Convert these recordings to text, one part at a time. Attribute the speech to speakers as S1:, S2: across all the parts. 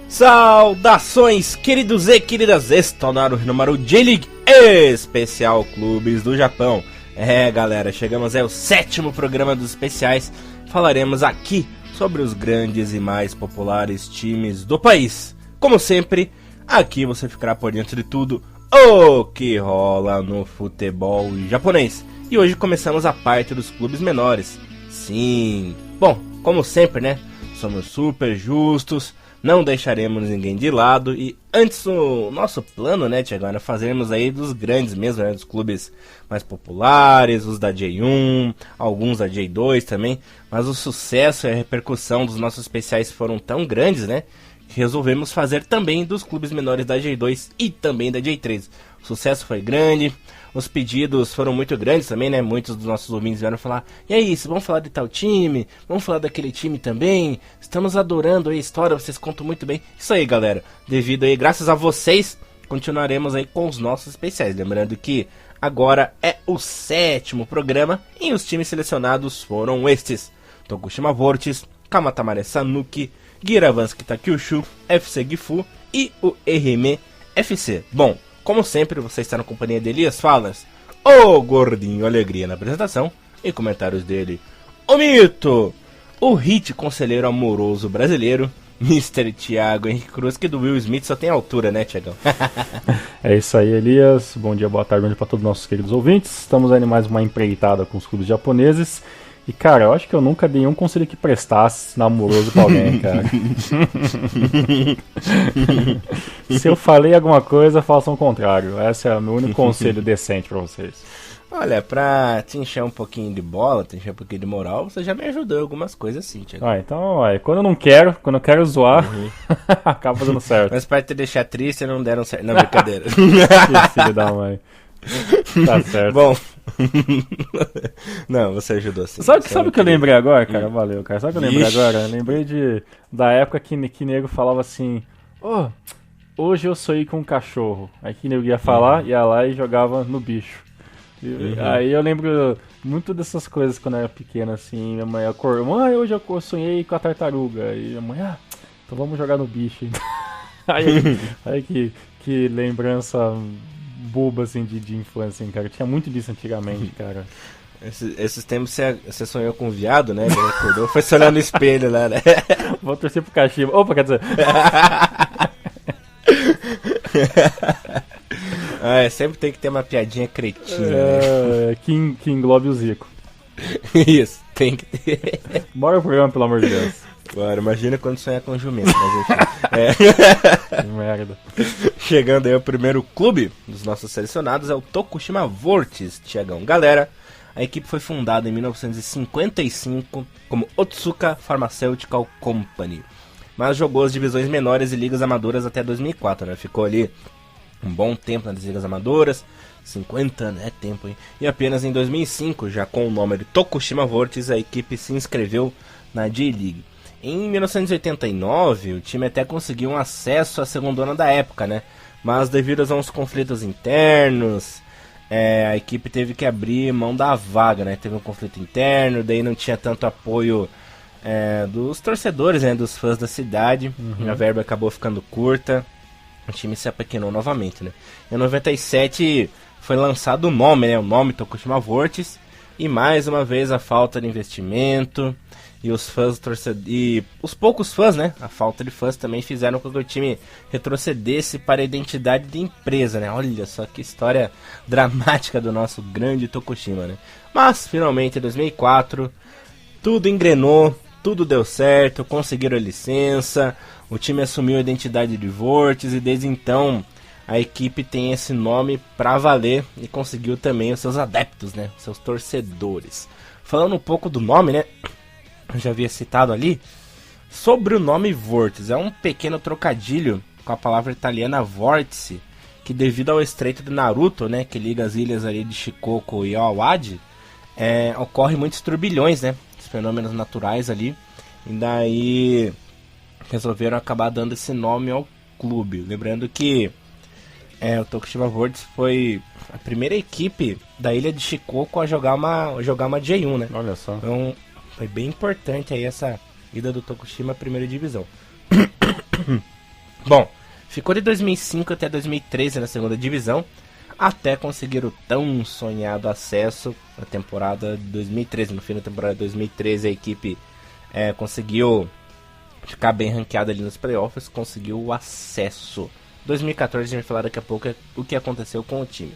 S1: Saudações, queridos e queridas, está no ar o Renomaru J-League Especial Clubes do Japão. Galera, chegamos ao 7º programa dos especiais. Falaremos aqui sobre os grandes e mais populares times do país. Como sempre, aqui você ficará por dentro de tudo o que rola no futebol japonês. E hoje começamos a parte dos clubes menores. Sim, bom, como sempre, né? Somos super justos. Não deixaremos ninguém de lado. E antes o nosso plano, né, Thiago, era fazermos aí dos grandes mesmo, né, dos clubes mais populares, os da J1, alguns da J2 também. Mas o sucesso e a repercussão dos nossos especiais foram tão grandes, né, que resolvemos fazer também dos clubes menores da J2 e também da J3. O sucesso foi grande. Os pedidos foram muito grandes também, né? Muitos dos nossos ouvintes vieram falar: e aí, vamos falar de tal time? Vamos falar daquele time também? Estamos adorando a história, vocês contam muito bem. Isso aí, galera. Devido aí, graças a vocês, continuaremos aí com os nossos especiais. Lembrando que agora é o 7º programa e os times selecionados foram estes: Tokushima Vortis, Kamatamare Sanuki, Giravansky Takyushu, FC Gifu e o Ehime FC. Bom, como sempre, você está na companhia de Elias Falas, o gordinho alegria na apresentação, e comentários dele, o mito, o hit conselheiro amoroso brasileiro, Mr. Thiago Henrique Cruz, que do Will Smith só tem altura, né, Thiagão?
S2: É isso aí, Elias. Bom dia, boa tarde, bom dia para todos os nossos queridos ouvintes. Estamos aí em mais uma empreitada com os clubes japoneses. E, cara, eu acho que eu nunca dei um conselho que prestasse namoroso pra alguém, cara. Se eu falei alguma coisa, façam o contrário. Esse é o meu único conselho decente pra vocês.
S1: Olha, pra te encher um pouquinho de bola, te encher um pouquinho de moral, você já me ajudou em algumas coisas assim, Thiago.
S2: Então, quando eu quero zoar, acaba dando certo.
S1: Mas pra te deixar triste, não deram certo. Não, brincadeira.
S2: Que filho da mãe. Tá certo.
S1: Bom. Não, você ajudou sim.
S2: Sabe o que eu lembrei agora, cara? Valeu, cara. Sabe o que eu lembrei agora? Eu lembrei da época que nego falava assim: hoje eu sonhei com um cachorro. Aí que nego ia falar, ia lá e jogava no bicho. Aí eu lembro muito dessas coisas quando eu era pequeno, assim. Minha mãe acordou: hoje eu sonhei com a tartaruga. E minha mãe: então vamos jogar no bicho. aí que lembrança boba, assim, de infância, assim, cara. Tinha muito disso antigamente, cara.
S1: Esses tempos você sonhou com um viado, né? Ele acordou, foi se olhar no espelho lá, né?
S2: Vou torcer pro Kashiba. Opa, quer dizer...
S1: Sempre tem que ter uma piadinha cretina, né?
S2: Que englobe o Zico.
S1: Isso, tem que ter.
S2: Bora pro programa, pelo amor de Deus.
S1: Agora, imagina quando sonhar com jumento, mas enfim.
S2: Que merda.
S1: Chegando aí ao primeiro clube dos nossos selecionados, é o Tokushima Vortis, Thiagão. Galera, a equipe foi fundada em 1955 como Otsuka Pharmaceutical Company, mas jogou as divisões menores e ligas amadoras até 2004, né? Ficou ali um bom tempo nas ligas amadoras, 50 anos, é tempo, hein? E apenas em 2005, já com o nome de Tokushima Vortis, a equipe se inscreveu na J-League. Em 1989, o time até conseguiu um acesso à segundona da época, né? Mas devido a uns conflitos internos, a equipe teve que abrir mão da vaga, né? Teve um conflito interno, daí não tinha tanto apoio dos torcedores, né? Dos fãs da cidade. A verba acabou ficando curta, o time se apequenou novamente, né? Em 97 foi lançado o nome, né? O nome Tokushima Vortis, e mais uma vez a falta de investimento e os fãs e os poucos fãs, né? A falta de fãs também fizeram com que o time retrocedesse para a identidade de empresa, né? Olha só que história dramática do nosso grande Tokushima, né? Mas finalmente em 2004 tudo engrenou, tudo deu certo, conseguiram a licença, o time assumiu a identidade de Vortis e desde então a equipe tem esse nome pra valer e conseguiu também os seus adeptos, né? Os seus torcedores. Falando um pouco do nome, né? Eu já havia citado ali, sobre o nome Vortis. É um pequeno trocadilho com a palavra italiana vórtice, que devido ao estreito de Naruto, né, que liga as ilhas ali de Shikoku e Awaji, ocorre muitos turbilhões, né? Os fenômenos naturais ali. E daí resolveram acabar dando esse nome ao clube. Lembrando que o Tokushima Vortis foi a primeira equipe da ilha de Shikoku a jogar uma J1, né?
S2: Olha só.
S1: Então foi bem importante aí essa ida do Tokushima à primeira divisão. Bom, ficou de 2005 até 2013 na segunda divisão, até conseguir o tão sonhado acesso na temporada de 2013. No fim da temporada de 2013 a equipe conseguiu ficar bem ranqueada ali nos playoffs, conseguiu o acesso. 2014 a gente vai falar daqui a pouco o que aconteceu com o time.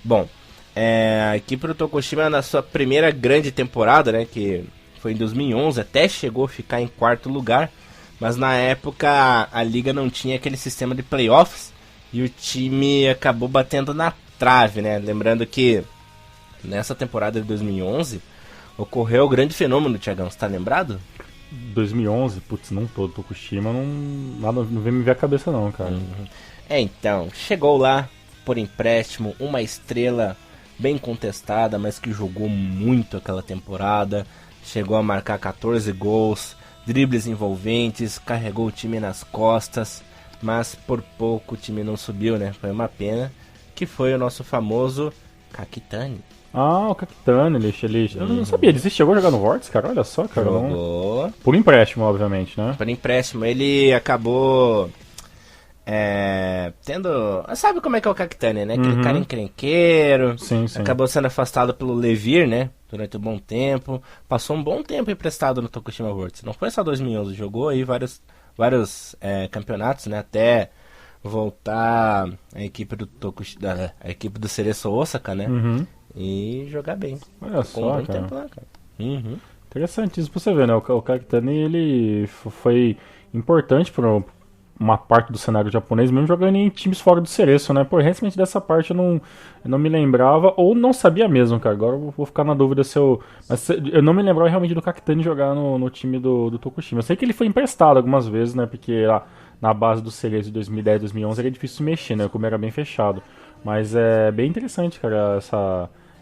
S1: Bom, a equipe do Tokushima na sua primeira grande temporada, né, que foi em 2011, até chegou a ficar em quarto lugar, mas na época a liga não tinha aquele sistema de playoffs e o time acabou batendo na trave, né? Lembrando que nessa temporada de 2011 ocorreu o grande fenômeno, Thiagão, você tá lembrado?
S2: 2011, putz, não todo Tokushima, nada não vem me ver a cabeça não, cara.
S1: Então, chegou lá por empréstimo, uma estrela bem contestada, mas que jogou muito aquela temporada, chegou a marcar 14 gols, dribles envolventes, carregou o time nas costas, mas por pouco o time não subiu, né? Foi uma pena, que foi o nosso famoso Kakitani.
S2: Ah, o Kakitani, eu não sabia, ele chegou a jogar no Vortex, cara, olha só, cara.
S1: Jogou.
S2: Por empréstimo, obviamente, né?
S1: Por empréstimo, ele acabou tendo... Sabe como é que é o Kakitani, né? Aquele cara encrenqueiro,
S2: sim.
S1: Acabou sendo afastado pelo Levir, né? Durante um bom tempo, passou um bom tempo emprestado no Tokushima Vortex. Não foi só 2011, jogou aí vários campeonatos, né? Até voltar a equipe do a equipe do Cereço Osaka, né? E jogar bem.
S2: Olha
S1: Ficou
S2: só,
S1: um bom
S2: cara.
S1: tempo lá, cara.
S2: Interessantíssimo pra você ver, né? O Kakitani, ele foi importante para uma parte do cenário japonês, mesmo jogando em times fora do Cereço, né? Pô, recentemente dessa parte eu não me lembrava, ou não sabia mesmo, cara. Agora eu vou ficar na dúvida se eu... Mas eu não me lembrava realmente do Kakitani jogar no time do Tokushima. Eu sei que ele foi emprestado algumas vezes, né? Porque lá na base do Cereço de 2010, 2011 era difícil de mexer, né? Como era bem fechado. Mas é bem interessante, cara,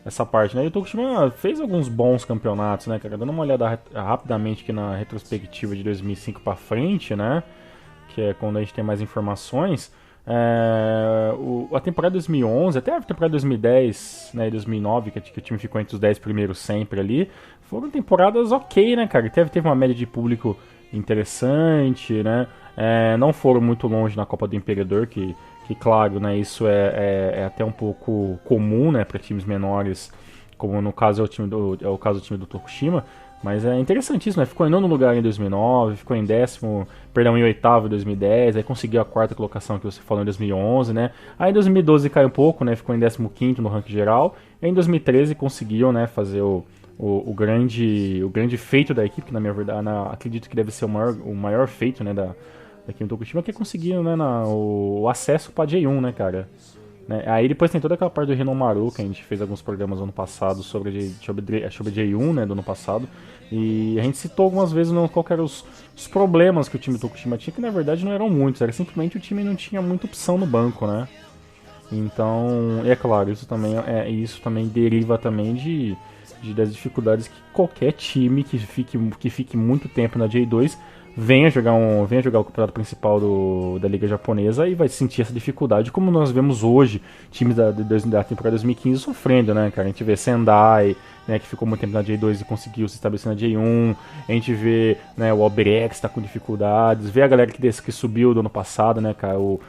S2: essa parte, né? E o Tokushima fez alguns bons campeonatos, né, cara? Dando uma olhada rapidamente aqui na retrospectiva de 2005 pra frente, né? Que é quando a gente tem mais informações. A temporada 2011, até a temporada 2010, né, e 2009, que o time ficou entre os 10 primeiros sempre ali, foram temporadas ok, né, cara? Teve uma média de público interessante, né? Não foram muito longe na Copa do Imperador, que claro, né, isso é até um pouco comum, né, para times menores, como no caso é o caso do time do Tokushima, mas é interessantíssimo, né? Ficou em nono lugar em 2009, ficou em em oitavo em 2010, aí conseguiu a quarta colocação que você falou em 2011, né? Aí em 2012 caiu um pouco, né? Ficou em 15º no ranking geral, e em 2013 conseguiu, né, fazer o grande feito da equipe, que na minha verdade, acredito que deve ser o maior feito, né, da equipe do Tokushima, que é conseguir, né, o acesso pra J1, né, cara? Né? Aí depois tem toda aquela parte do Hinomaru, que a gente fez alguns programas no ano passado sobre J1, né, do ano passado, e a gente citou algumas vezes qual eram os problemas que o time do Tokushima tinha, que na verdade não eram muitos, era simplesmente o time não tinha muita opção no banco, né? Então, é claro, isso também deriva também das dificuldades que qualquer time que fique muito tempo na J2 venha jogar o campeonato principal da Liga Japonesa e vai sentir essa dificuldade, como nós vemos hoje, times da temporada 2015 sofrendo, né, cara? A gente vê Sendai, né, que ficou muito tempo na J2 e conseguiu se estabelecer na J1, a gente vê, né, o Albirex está com dificuldades, vê a galera que subiu do ano passado, né, cara, o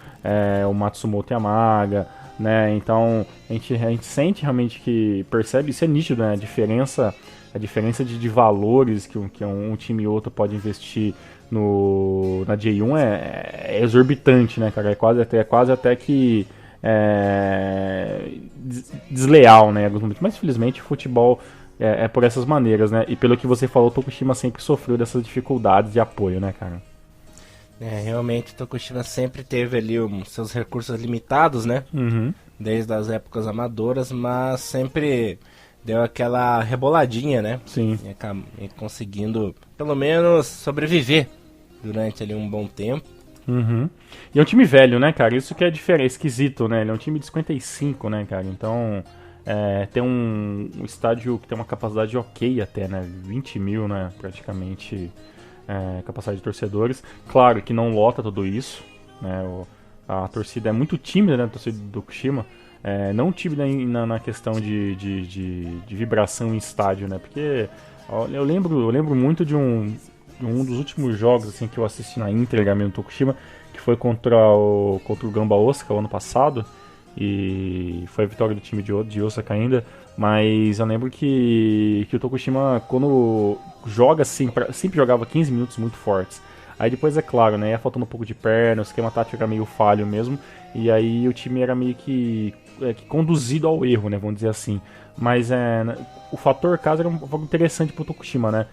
S2: Matsumoto Yamaga, né, então a gente sente realmente que percebe, isso é nítido, né, a diferença de valores que um time e outro pode investir na J1 é exorbitante, né, cara? É quase até que desleal, né? Mas infelizmente o futebol é por essas maneiras, né? E pelo que você falou, o Tokushima sempre sofreu dessas dificuldades de apoio, né, cara?
S1: Realmente o Tokushima sempre teve ali seus recursos limitados, né? Desde as épocas amadoras, mas sempre deu aquela reboladinha, né?
S2: Sim.
S1: E conseguindo, pelo menos, sobreviver durante ali um bom tempo.
S2: E é um time velho, né, cara? Isso que é esquisito, né? Ele é um time de 55, né, cara? Então, tem um estádio que tem uma capacidade ok até, né? 20 mil, né? Praticamente, capacidade de torcedores. Claro que não lota tudo isso, né? A torcida é muito tímida, né? A torcida do Tokushima. Não tímida na questão de vibração em estádio, né? Porque eu lembro muito de um dos últimos jogos assim, que eu assisti na íntegra mesmo no Tokushima, que foi contra o Gamba Osaka o ano passado, e foi a vitória do time de Osaka ainda, mas eu lembro que o Tokushima, quando joga assim, sempre jogava 15 minutos muito fortes. Aí depois, é claro, né, ia faltando um pouco de perna, o esquema tático era meio falho mesmo, e aí o time era meio que conduzido ao erro, né, vamos dizer assim. Mas o fator casa era um fator interessante pro Tokushima, né,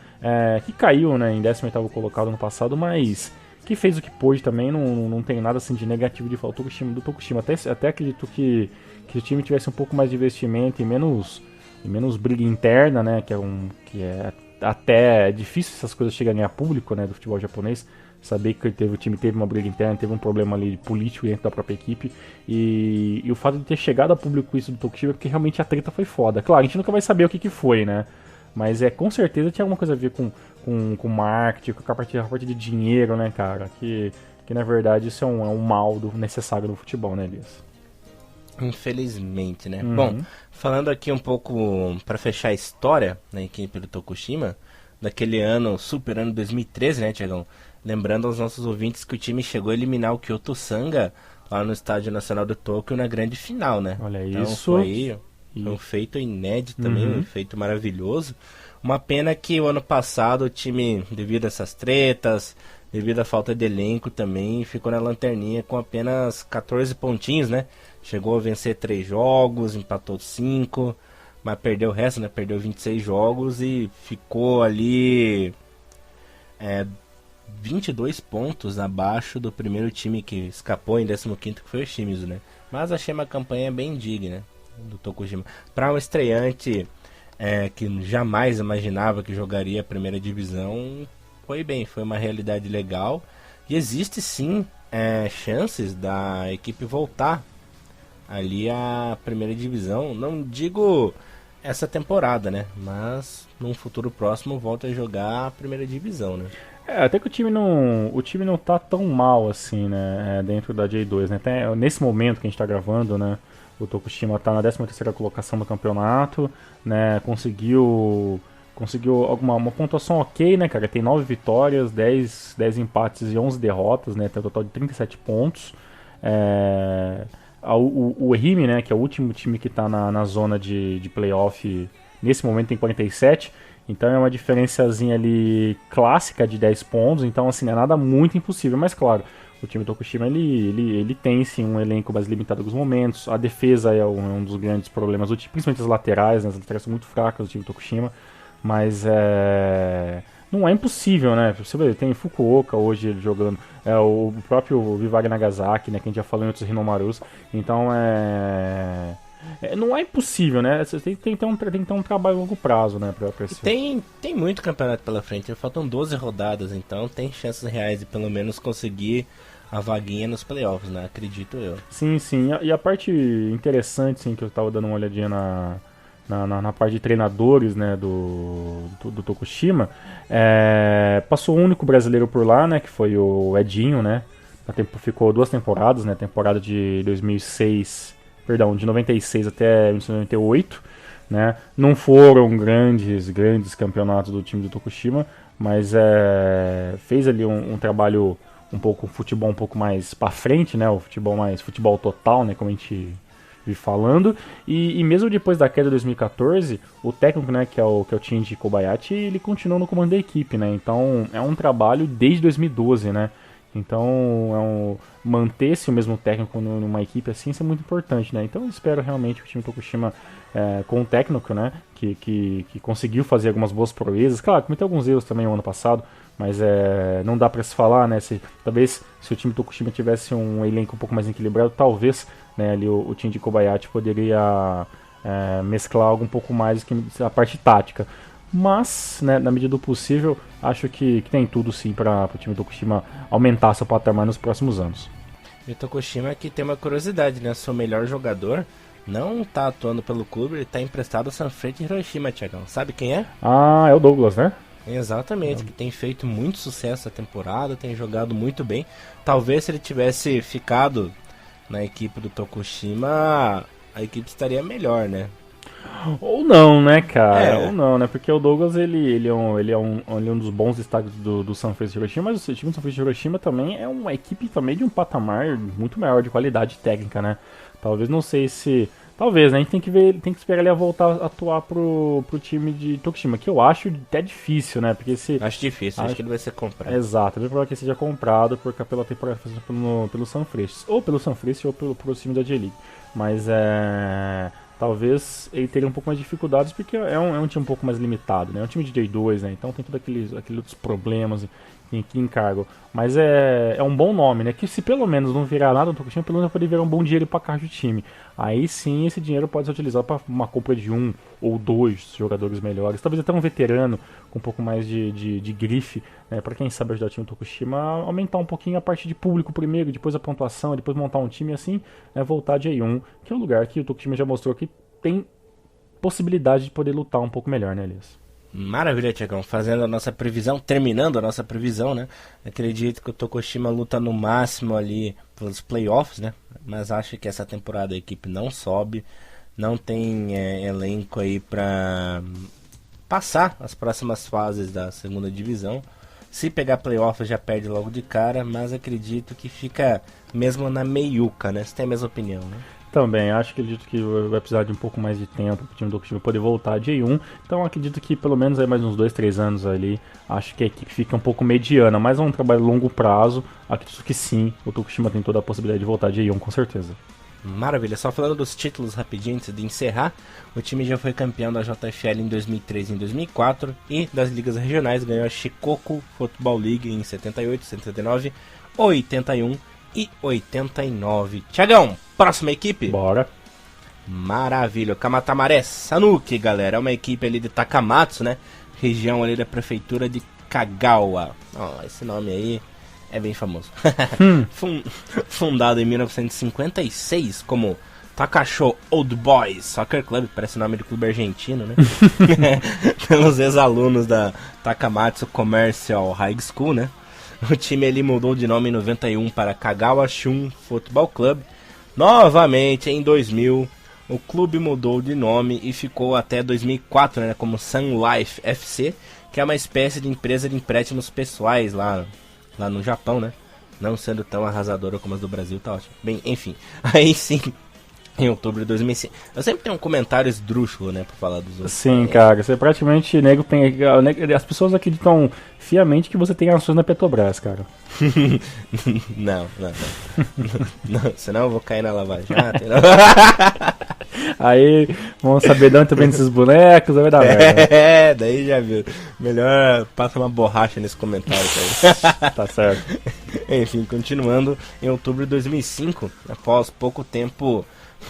S2: que caiu, né, em 18º colocado no passado, mas que fez o que pôde também, não tem nada assim de negativo de falar do Tokushima. Até acredito que o time tivesse um pouco mais de investimento e menos briga interna, né, que é até difícil essas coisas chegarem a público, né, do futebol japonês. Saber que o time teve uma briga interna, teve um problema ali político dentro da própria equipe, e o fato de ter chegado a público isso do Tokushima é porque realmente a treta foi foda. Claro, a gente nunca vai saber o que foi, né, mas com certeza tinha alguma coisa a ver com marketing, com a parte de dinheiro, né, cara, que na verdade isso é um mal necessário no futebol, né, Elias?
S1: Infelizmente, né? Bom, falando aqui um pouco para fechar a história da equipe do Tokushima, daquele ano, super ano 2013, né, Tiagão? Lembrando aos nossos ouvintes que o time chegou a eliminar o Kyoto Sanga lá no Estádio Nacional do Tóquio na grande final, né?
S2: Olha
S1: então,
S2: isso.
S1: Foi um feito inédito também, um feito maravilhoso. Uma pena que o ano passado o time, devido a essas tretas, devido à falta de elenco também, ficou na lanterninha com apenas 14 pontinhos, né? Chegou a vencer 3 jogos, empatou 5, mas perdeu o resto, né? Perdeu 26 jogos e ficou ali 22 pontos abaixo do primeiro time que escapou em 15º, que foi o Shimizu, né? Mas achei uma campanha bem digna do Tokushima. Para um estreante que jamais imaginava que jogaria a primeira divisão, foi bem, foi uma realidade legal. E existe sim chances da equipe voltar ali à primeira divisão. Não digo essa temporada, né? Mas num futuro próximo volta a jogar a primeira divisão, né?
S2: Até que o time não tá tão mal assim, né, dentro da J2, né? Até nesse momento que a gente tá gravando, né, o Tokushima tá na 13ª colocação do campeonato, né, conseguiu uma pontuação ok, né, cara? Tem 9 vitórias, 10 empates e 11 derrotas, né? Tem um total de 37 pontos. O Ehime, né, que é o último time que tá na zona de playoff, nesse momento tem 47. Então é uma diferençazinha ali clássica de 10 pontos, então assim, não é nada muito impossível, mas claro, o time do Tokushima ele tem sim um elenco mais limitado em alguns momentos, a defesa é um dos grandes problemas do time, principalmente as laterais, né, as laterais são muito fracas do time do Tokushima, mas não é impossível, né, você vê, tem Fukuoka hoje ele jogando, o próprio Vivari Nagasaki, né, que a gente já falou em outros Hinomarus, então não é impossível, né? Você tem que ter um trabalho a longo prazo, né? Pra esse...
S1: Tem muito campeonato pela frente, faltam 12 rodadas, então tem chances reais de pelo menos conseguir a vaguinha nos playoffs, né? Acredito eu.
S2: Sim. E a parte interessante, sim, que eu tava dando uma olhadinha na parte de treinadores, né? Do Tokushima, passou o único brasileiro por lá, né? Que foi o Edinho, né? Ficou 2 temporadas, né? Temporada de 2006... Perdão, de 96 até 1998, né? Não foram grandes campeonatos do time do Tokushima, mas fez ali um trabalho futebol um pouco mais para frente, né? O futebol total, né? Como a gente vive falando. E mesmo depois da queda de 2014, o técnico, né? Que é o Shinji Kobayashi, ele continuou no comando da equipe, né? Então é um trabalho desde 2012, né? Então, manter-se o mesmo técnico numa equipe assim, isso é muito importante, né? Então, eu espero realmente que o time Tokushima, com o técnico, né, que conseguiu fazer algumas boas proezas, claro, cometeu alguns erros também no ano passado, mas não dá pra se falar, né? Talvez se o time Tokushima tivesse um elenco um pouco mais equilibrado, talvez, né, ali o time de Kobayashi poderia mesclar algo um pouco mais que a parte tática. Mas, né, na medida do possível, acho que tem tudo sim para o time do Tokushima aumentar seu patamar nos próximos anos.
S1: E o Tokushima que tem uma curiosidade, né? Seu melhor jogador não tá atuando pelo clube, ele tá emprestado ao Sanfrecce Hiroshima, Thiagão. Sabe quem é?
S2: Ah, é o Douglas, né?
S1: Exatamente, que tem feito muito sucesso essa temporada, tem jogado muito bem. Talvez se ele tivesse ficado na equipe do Tokushima, a equipe estaria melhor, né?
S2: Ou não, né, cara? Ou não, né? Porque o Douglas, ele é um dos bons destaques do Sanfrecce Hiroshima, mas o time do Sanfrecce Hiroshima também é uma equipe também de um patamar muito maior de qualidade técnica, né? Talvez, não sei se... Talvez, né? A gente tem que ver, tem que esperar ele voltar a atuar pro time de Tokushima, que eu acho até difícil, né? Porque se...
S1: Acho difícil, acho que ele vai ser comprado.
S2: Exato, é bem provável que ele seja comprado pela temporada pelo Sanfrecce. Ou pelo Sanfrecce ou pelo time da J-League. Mas talvez ele teria um pouco mais de dificuldades porque é um time um pouco mais limitado, né? É um time de J2, né? Então tem todos aqueles outros problemas que encargam. Mas é um bom nome, né? Que se pelo menos não virar nada no Tokushima, pelo menos pode virar um bom dinheiro para caixa do time. Aí sim esse dinheiro pode ser utilizado para uma compra de um ou dois jogadores melhores. Talvez até um veterano com um pouco mais de grife, né? Para quem sabe ajudar o time do Tokushima a aumentar um pouquinho a parte de público primeiro, depois a pontuação, depois montar um time assim, voltar de J1, que é um lugar que o Tokushima já mostrou que tem possibilidade de poder lutar um pouco melhor, né, Elias?
S1: Maravilha, Tiagão. Fazendo a nossa previsão, terminando a nossa previsão, né? Acredito que o Tokushima luta no máximo ali pelos playoffs, né? Mas acho que essa temporada a equipe não sobe, não tem elenco aí pra passar as próximas fases da segunda divisão. Se pegar playoffs já perde logo de cara, mas acredito que fica mesmo na meiuca, né? Você tem a mesma opinião, né?
S2: Também, acredito que vai precisar de um pouco mais de tempo para o time do Tokushima poder voltar a J1. Então acredito que pelo menos aí mais uns 2-3 anos ali, acho que a equipe fica um pouco mediana, mas é um trabalho a longo prazo. Acredito que sim, o Tokushima tem toda a possibilidade de voltar a J1 com certeza.
S1: Maravilha, só falando dos títulos rapidinho antes de encerrar, o time já foi campeão da JFL em 2003 e em 2004 e das ligas regionais ganhou a Shikoku Football League em 78, 79, 81 e 89. Tiagão, próxima equipe?
S2: Bora.
S1: Maravilha, Kamatamare Sanuki, galera, é uma equipe ali de Takamatsu, né? Região ali da prefeitura de Kagawa. Esse nome aí é bem famoso. Fundado em 1956 como Takasho Old Boys Soccer Club, parece nome de clube argentino, né? Pelos ex-alunos da Takamatsu Commercial High School, né? O time ali mudou de nome em 91 para Kagawa Shun Football Club. Novamente em 2000, o clube mudou de nome e ficou até 2004, né, como Sun Life FC, que é uma espécie de empresa de empréstimos pessoais lá no Japão, né? Não sendo tão arrasadora como as do Brasil, tá ótimo. Bem, enfim, aí sim, em outubro de 2005. Eu sempre tenho um comentário esdrúxulo, né, pra falar dos outros.
S2: Sim, cara, você praticamente as pessoas acreditam fiamente que você tem ações na Petrobras, cara.
S1: Não, senão eu vou cair na Lava Jato.
S2: Aí, vamos saber de onde vem esses bonecos, vai dar merda.
S1: Daí já viu. Melhor passa uma borracha nesse comentário aí.
S2: Tá certo.
S1: Enfim, continuando, em outubro de 2005, após pouco tempo,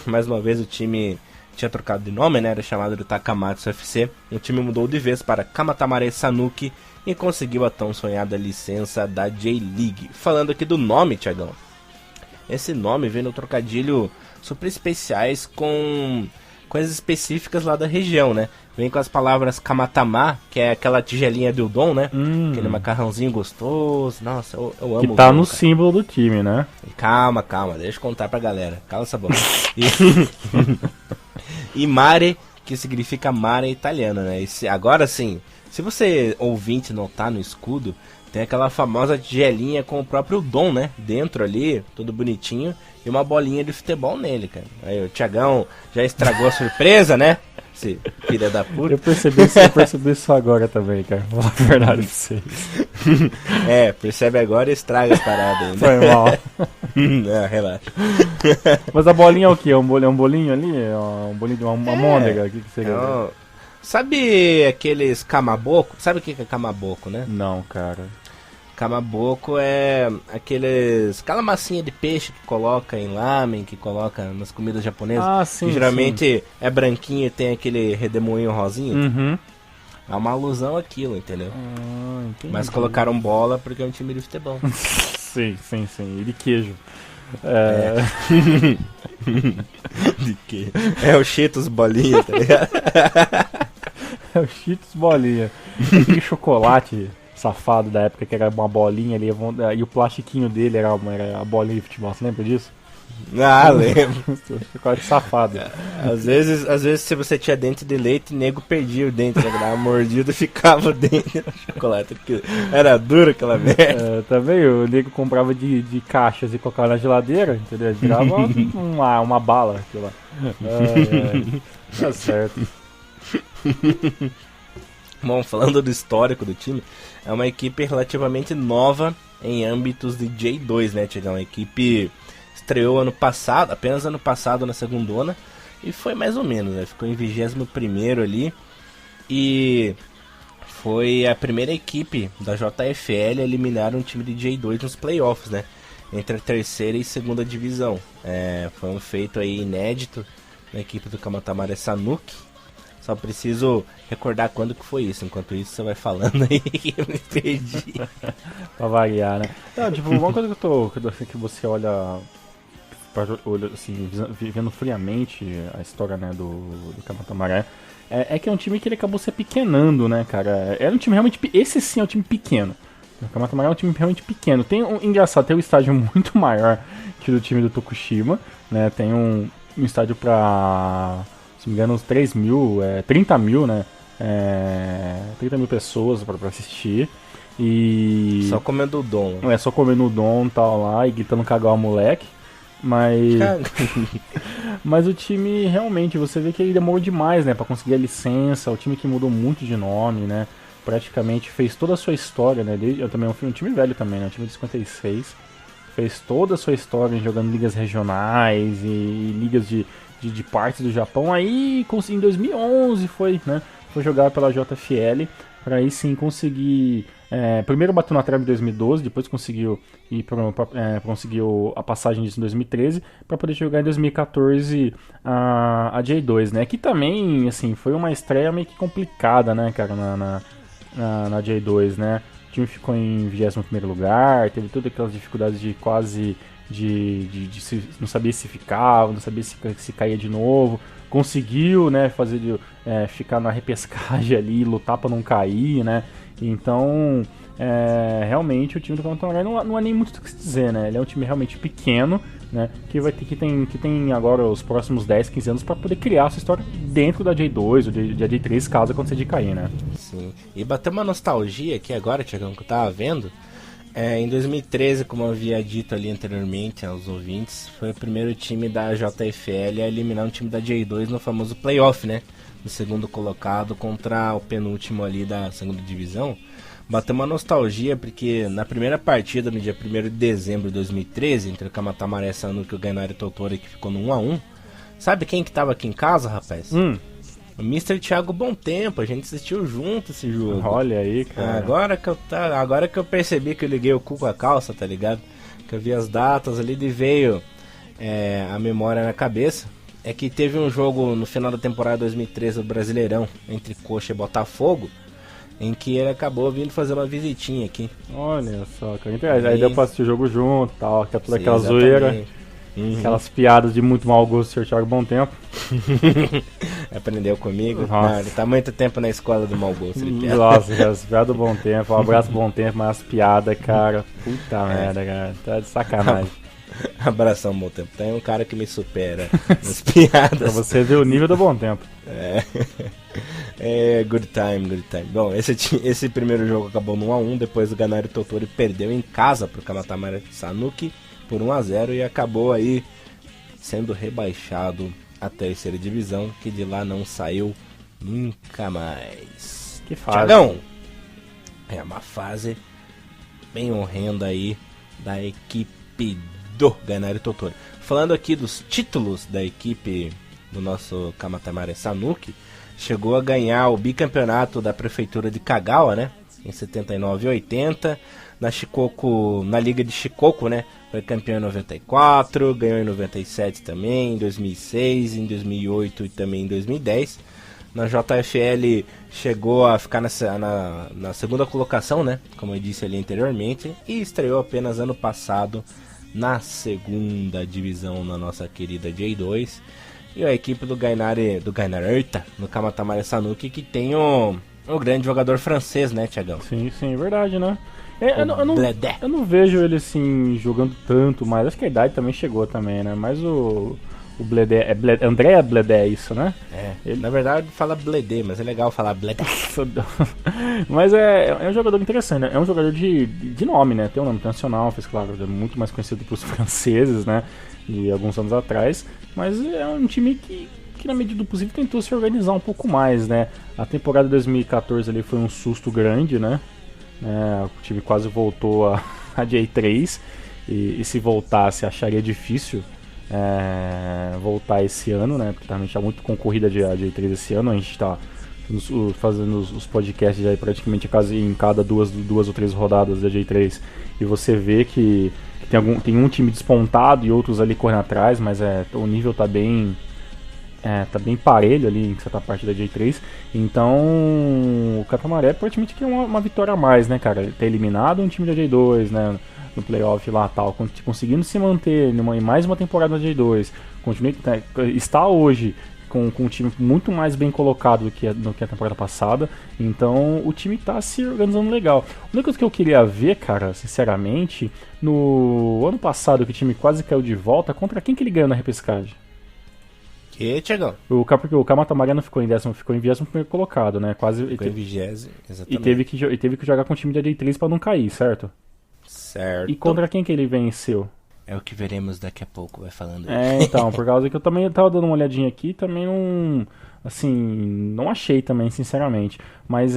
S1: mais uma vez o time tinha trocado de nome, né? Era chamado de Takamatsu FC. O time mudou de vez para Kamatamare Sanuki e conseguiu a tão sonhada licença da J-League. Falando aqui do nome, Tiagão. Esse nome vem no trocadilho super especiais com coisas específicas lá da região, né? Vem com as palavras kamatama, que é aquela tigelinha de udon, né? Aquele macarrãozinho gostoso. Nossa, eu amo.
S2: Que tá no símbolo do time, né?
S1: Calma, deixa eu contar pra galera. Cala essa boca. E mare, que significa mare em italiano, né? Agora sim, se você ouvinte notar no escudo, tem aquela famosa tigelinha com o próprio udon, né? Dentro ali, tudo bonitinho, e uma bolinha de futebol nele, cara. Aí o Thiagão já estragou a surpresa, né? Esse filho da puta.
S2: Eu percebi isso agora também, cara. Vou falar a verdade pra vocês.
S1: Percebe agora e estraga a parada ainda.
S2: Foi mal.
S1: Não, relaxa.
S2: Mas a bolinha é o quê? É um bolinho ali? Um bolinho de uma môndega? O que seria?
S1: Sabe aqueles kamaboko? Sabe o que é kamaboko, né?
S2: Não, cara.
S1: Kamaboko é aquela massinha de peixe que coloca em lamen, que coloca nas comidas japonesas.
S2: Ah, sim,
S1: que geralmente
S2: sim.
S1: É branquinho e tem aquele redemoinho rosinho.
S2: Uhum.
S1: É uma alusão àquilo, entendeu? Mas colocaram bola porque é um time de futebol.
S2: Sim. E de queijo.
S1: De queijo. É o Cheetos bolinha, tá ligado?
S2: É o Cheetos bolinha. Aquele chocolate safado da época que era uma bolinha ali e o plastiquinho dele era a bolinha de futebol. Você lembra disso?
S1: Ah, lembro.
S2: Chocolate safado.
S1: Às vezes se você tinha dente de leite, o nego perdia o dente, né? Dava uma mordida e ficava o dente no chocolate. Porque era duro aquela merda.
S2: Também o nego comprava de caixas e colocava na geladeira, entendeu? Virava uma bala aquilo lá. Tá certo.
S1: Bom, falando do histórico do time, é uma equipe relativamente nova em âmbitos de J2, né, Tiagão? A equipe estreou apenas ano passado na segundona, e foi mais ou menos, né? Ficou em 21º ali, e foi a primeira equipe da JFL a eliminar um time de J2 nos playoffs, né? Entre a terceira e segunda divisão. Foi um feito aí inédito na equipe do Kamatamare Sanuki. Só preciso recordar quando que foi isso. Enquanto isso, você vai falando aí que eu me perdi.
S2: Pra variar, né? Não, tipo, uma coisa que você olha assim, vivendo friamente a história, né, do Kamatamare, é que é um time que ele acabou se apequenando, né, cara? Era um time realmente... Esse sim é um time pequeno. O Kamatamare é um time realmente pequeno. Engraçado, tem um estádio muito maior que o do time do Tokushima, né? Tem um estádio pra... se não me engano, uns 30 mil, né? 30 mil pessoas pra assistir. E...
S1: só comendo o Dom.
S2: Só comendo o Dom e tal lá, e gritando cagar o moleque. Mas o time, realmente, você vê que ele demorou demais, né? Pra conseguir a licença. O time que mudou muito de nome, né? Praticamente fez toda a sua história, né? Eu também um time velho também, né? Um time de 56. Fez toda a sua história jogando ligas regionais e ligas de partes do Japão. Aí em 2011 foi jogar pela JFL, para aí sim conseguir, primeiro bateu na trave em 2012, depois conseguiu conseguiu a passagem disso em 2013 para poder jogar em 2014 a J2, né? Que também, assim, foi uma estreia meio que complicada, né, cara, na J2, né? O time ficou em 21º lugar, teve todas aquelas dificuldades de quase... não sabia se ficava, não sabia se caía de novo. Conseguiu, né, ficar na repescagem ali, lutar para não cair, né? Então, realmente o time do Kamatamare não há nem muito o que se dizer, né? Ele é um time realmente pequeno, né? Que tem agora os próximos 10, 15 anos para poder criar a sua história dentro da J2 ou da J3, caso aconteça de cair, né?
S1: Sim. E bateu uma nostalgia aqui agora, Tiagão, que eu tava vendo. Em 2013, como eu havia dito ali anteriormente aos ouvintes, foi o primeiro time da JFL a eliminar um time da J2 no famoso playoff, né? O segundo colocado contra o penúltimo ali da segunda divisão. Bateu uma nostalgia porque na primeira partida, no dia 1º de dezembro de 2013, entre o Kamatamare Sanuki e o Gainari Tottori, que ficou no 1-1, sabe quem que tava aqui em casa, rapaz? O Mr. Thiago Bom Tempo, a gente assistiu junto esse jogo.
S2: Olha aí, cara.
S1: Agora que eu percebi que eu liguei o cu com a calça, tá ligado? Que eu vi as datas ali e veio a memória na cabeça. É que teve um jogo no final da temporada 2013 do Brasileirão, entre Coxa e Botafogo, em que ele acabou vindo fazer uma visitinha aqui.
S2: Olha só, cara. Aí deu pra assistir o jogo junto, tal, toda aquela
S1: exatamente.
S2: zoeira. Aquelas piadas de muito mau gosto do Sr. Thiago Bom Tempo.
S1: Aprendeu comigo?
S2: Nossa.
S1: Não, ele tá muito tempo na escola do mau gosto.
S2: Nossa, cara, as piadas do Bom Tempo. Um abraço Bom Tempo, mas as piadas, cara. Puta merda, cara. Tá de sacanagem.
S1: Abração, Bom Tempo. Tem um cara que me supera nas piadas.
S2: Pra você ver o nível do Bom Tempo.
S1: Good time. Bom, esse primeiro jogo acabou no 1-1. Depois o Gainari Tottori perdeu em casa pro Kamatamare Sanuki por 1-0 e acabou aí sendo rebaixado à terceira divisão, que de lá não saiu nunca mais.
S2: Que fase.
S1: Thiagão, é uma fase bem horrenda aí da equipe do Gainari Tottori. Falando aqui dos títulos da equipe do nosso Kamatamare Sanuki, chegou a ganhar o bicampeonato da prefeitura de Kagawa, né? Em 79 e 80. Na Liga de Shikoku, né? Foi campeão em 94, ganhou em 97 também, em 2006, em 2008 e também em 2010. Na JFL chegou a ficar na segunda colocação, né? Como eu disse ali anteriormente. E estreou apenas ano passado na segunda divisão na nossa querida J2. E a equipe do Gainari no Kamatamare Sanuki, que tem o grande jogador francês, né, Thiagão?
S2: Sim, verdade, né? Eu não vejo ele assim jogando tanto, mas acho que a idade também chegou também, né? Mas o Bledé, André Bledé é isso, né?
S1: Na verdade fala Bledé, mas é legal falar Bledé.
S2: Mas é um jogador interessante, né? É um jogador de nome, né? Tem um nome internacional, fez, claro, é muito mais conhecido pelos franceses, né? E alguns anos atrás. Mas é um time que na medida do possível tentou se organizar um pouco mais, né? A temporada de 2014 ali foi um susto grande, né? O time quase voltou a J3 e se voltasse acharia difícil voltar esse ano, né? Porque realmente está muito concorrida a J3 esse ano. A gente está fazendo os podcasts aí praticamente em cada duas ou três rodadas da J3 e você vê que tem um time despontado e outros ali correndo atrás, mas o nível tá bem parelho ali em certa parte da J3. Então o Catamaré praticamente quer uma vitória a mais, né, cara? Ter eliminado um time da J2, né, no playoff lá tal, conseguindo se manter em mais uma temporada da J2, está hoje com um time muito mais bem colocado do que a temporada passada. Então o time tá se organizando legal. A única coisa que eu queria ver, cara, sinceramente, no ano passado que o time quase caiu de volta, contra quem que ele ganhou na repescagem?
S1: Tiagão?
S2: Porque o Camatamariano ficou em 21º colocado, né? Quase.
S1: Ficou em 20º, exatamente.
S2: E teve que jogar com o time da J3 pra não cair, certo?
S1: Certo.
S2: E contra quem que ele venceu?
S1: É o que veremos daqui a pouco, vai falando.
S2: Então, por causa que eu também tava dando uma olhadinha aqui, também não... Assim, não achei também, sinceramente. Mas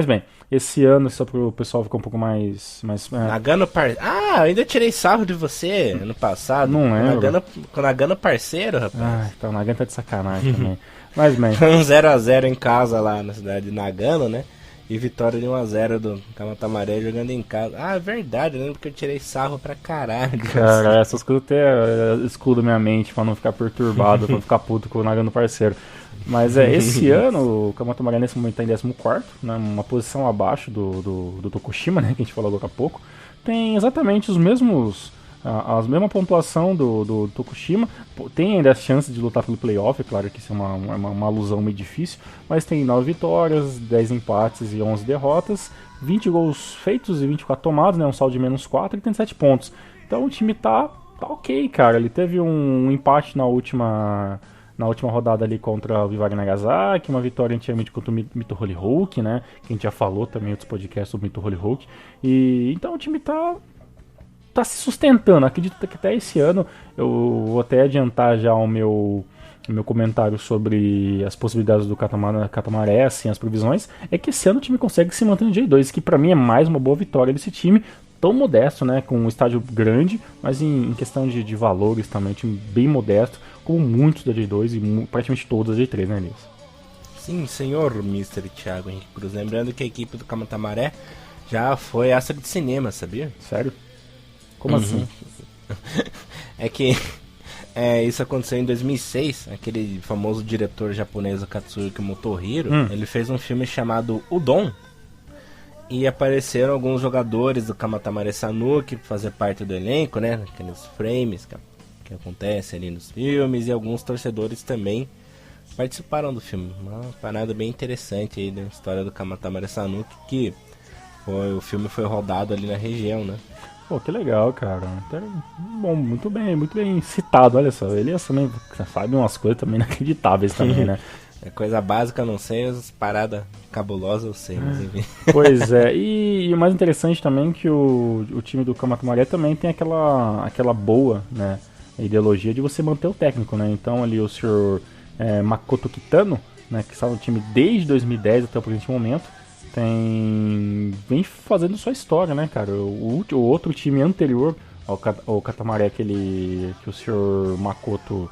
S2: bem, esse ano, só pro pessoal ficar um pouco mais
S1: Nagano eu ainda tirei sarro de você ano passado.
S2: Não lembro.
S1: Com Nagano parceiro, rapaz.
S2: Então, Nagano tá de sacanagem também. Mas bem...
S1: Foi um 0x0 em casa lá na cidade de Nagano, né? E vitória de 1x0 do Kamatamaré jogando em casa. É verdade, eu lembro que eu tirei sarro pra caralho.
S2: Cara, essas coisas até excludo minha mente pra não ficar perturbado, pra não ficar puto com o Nagano parceiro. Mas esse ano o Kamatamaré nesse momento tá em 14º, né, uma posição abaixo do Tokushima, né, que a gente falou agora há pouco. Tem exatamente a mesma pontuação do Tokushima. Tem ainda as chances de lutar pelo playoff, é claro que isso é uma alusão meio difícil, mas tem 9 vitórias, 10 empates e 11 derrotas, 20 gols feitos e 24 tomados, né, um saldo de -4 e tem 7 pontos. Então o time tá ok, cara. Ele teve um empate na última rodada ali contra o Vivari Nagasaki, uma vitória antigamente contra o Mito Holy Hulk, né, que a gente já falou também em outros podcasts sobre o Mito Holy Hulk. E então o time tá se sustentando. Acredito que até esse ano, eu vou até adiantar já o meu comentário sobre as possibilidades do Catamaré, assim, as previsões, é que esse ano o time consegue se manter no J2, que pra mim é mais uma boa vitória desse time, tão modesto, né, com um estádio grande, mas em questão de valores também, um time bem modesto, como muitos da J2 e praticamente todos da J3, né, Elias?
S1: Sim, senhor Mr. Thiago Henrique Cruz. Lembrando que a equipe do Kamatamaré já foi astro de cinema, sabia?
S2: Sério? Como assim?
S1: É que isso aconteceu em 2006. Aquele famoso diretor japonês Katsuki Motohiro, ele fez um filme chamado Udon. E apareceram alguns jogadores do Kamatamaré Sanuki pra fazer parte do elenco, né? Aqueles frames que acontecem ali nos filmes. E alguns torcedores também participaram do filme. Uma parada bem interessante aí da história do Kamatamaré Sanuki, que o filme foi rodado ali na região, né?
S2: Pô, que legal, cara. Bom, muito bem citado, olha só. Ele também sabe umas coisas também inacreditáveis também, né?
S1: É coisa básica, não sei, as paradas cabulosas eu sei, mas enfim.
S2: Pois é, e o mais interessante também é que o time do Kamatamaré também tem aquela boa, né, ideologia de você manter o técnico, né? Então ali o senhor Makoto Kitano, né, que está no time desde 2010 até o presente momento, vem fazendo sua história, né, cara? O outro time anterior ao Catamaré que o senhor Makoto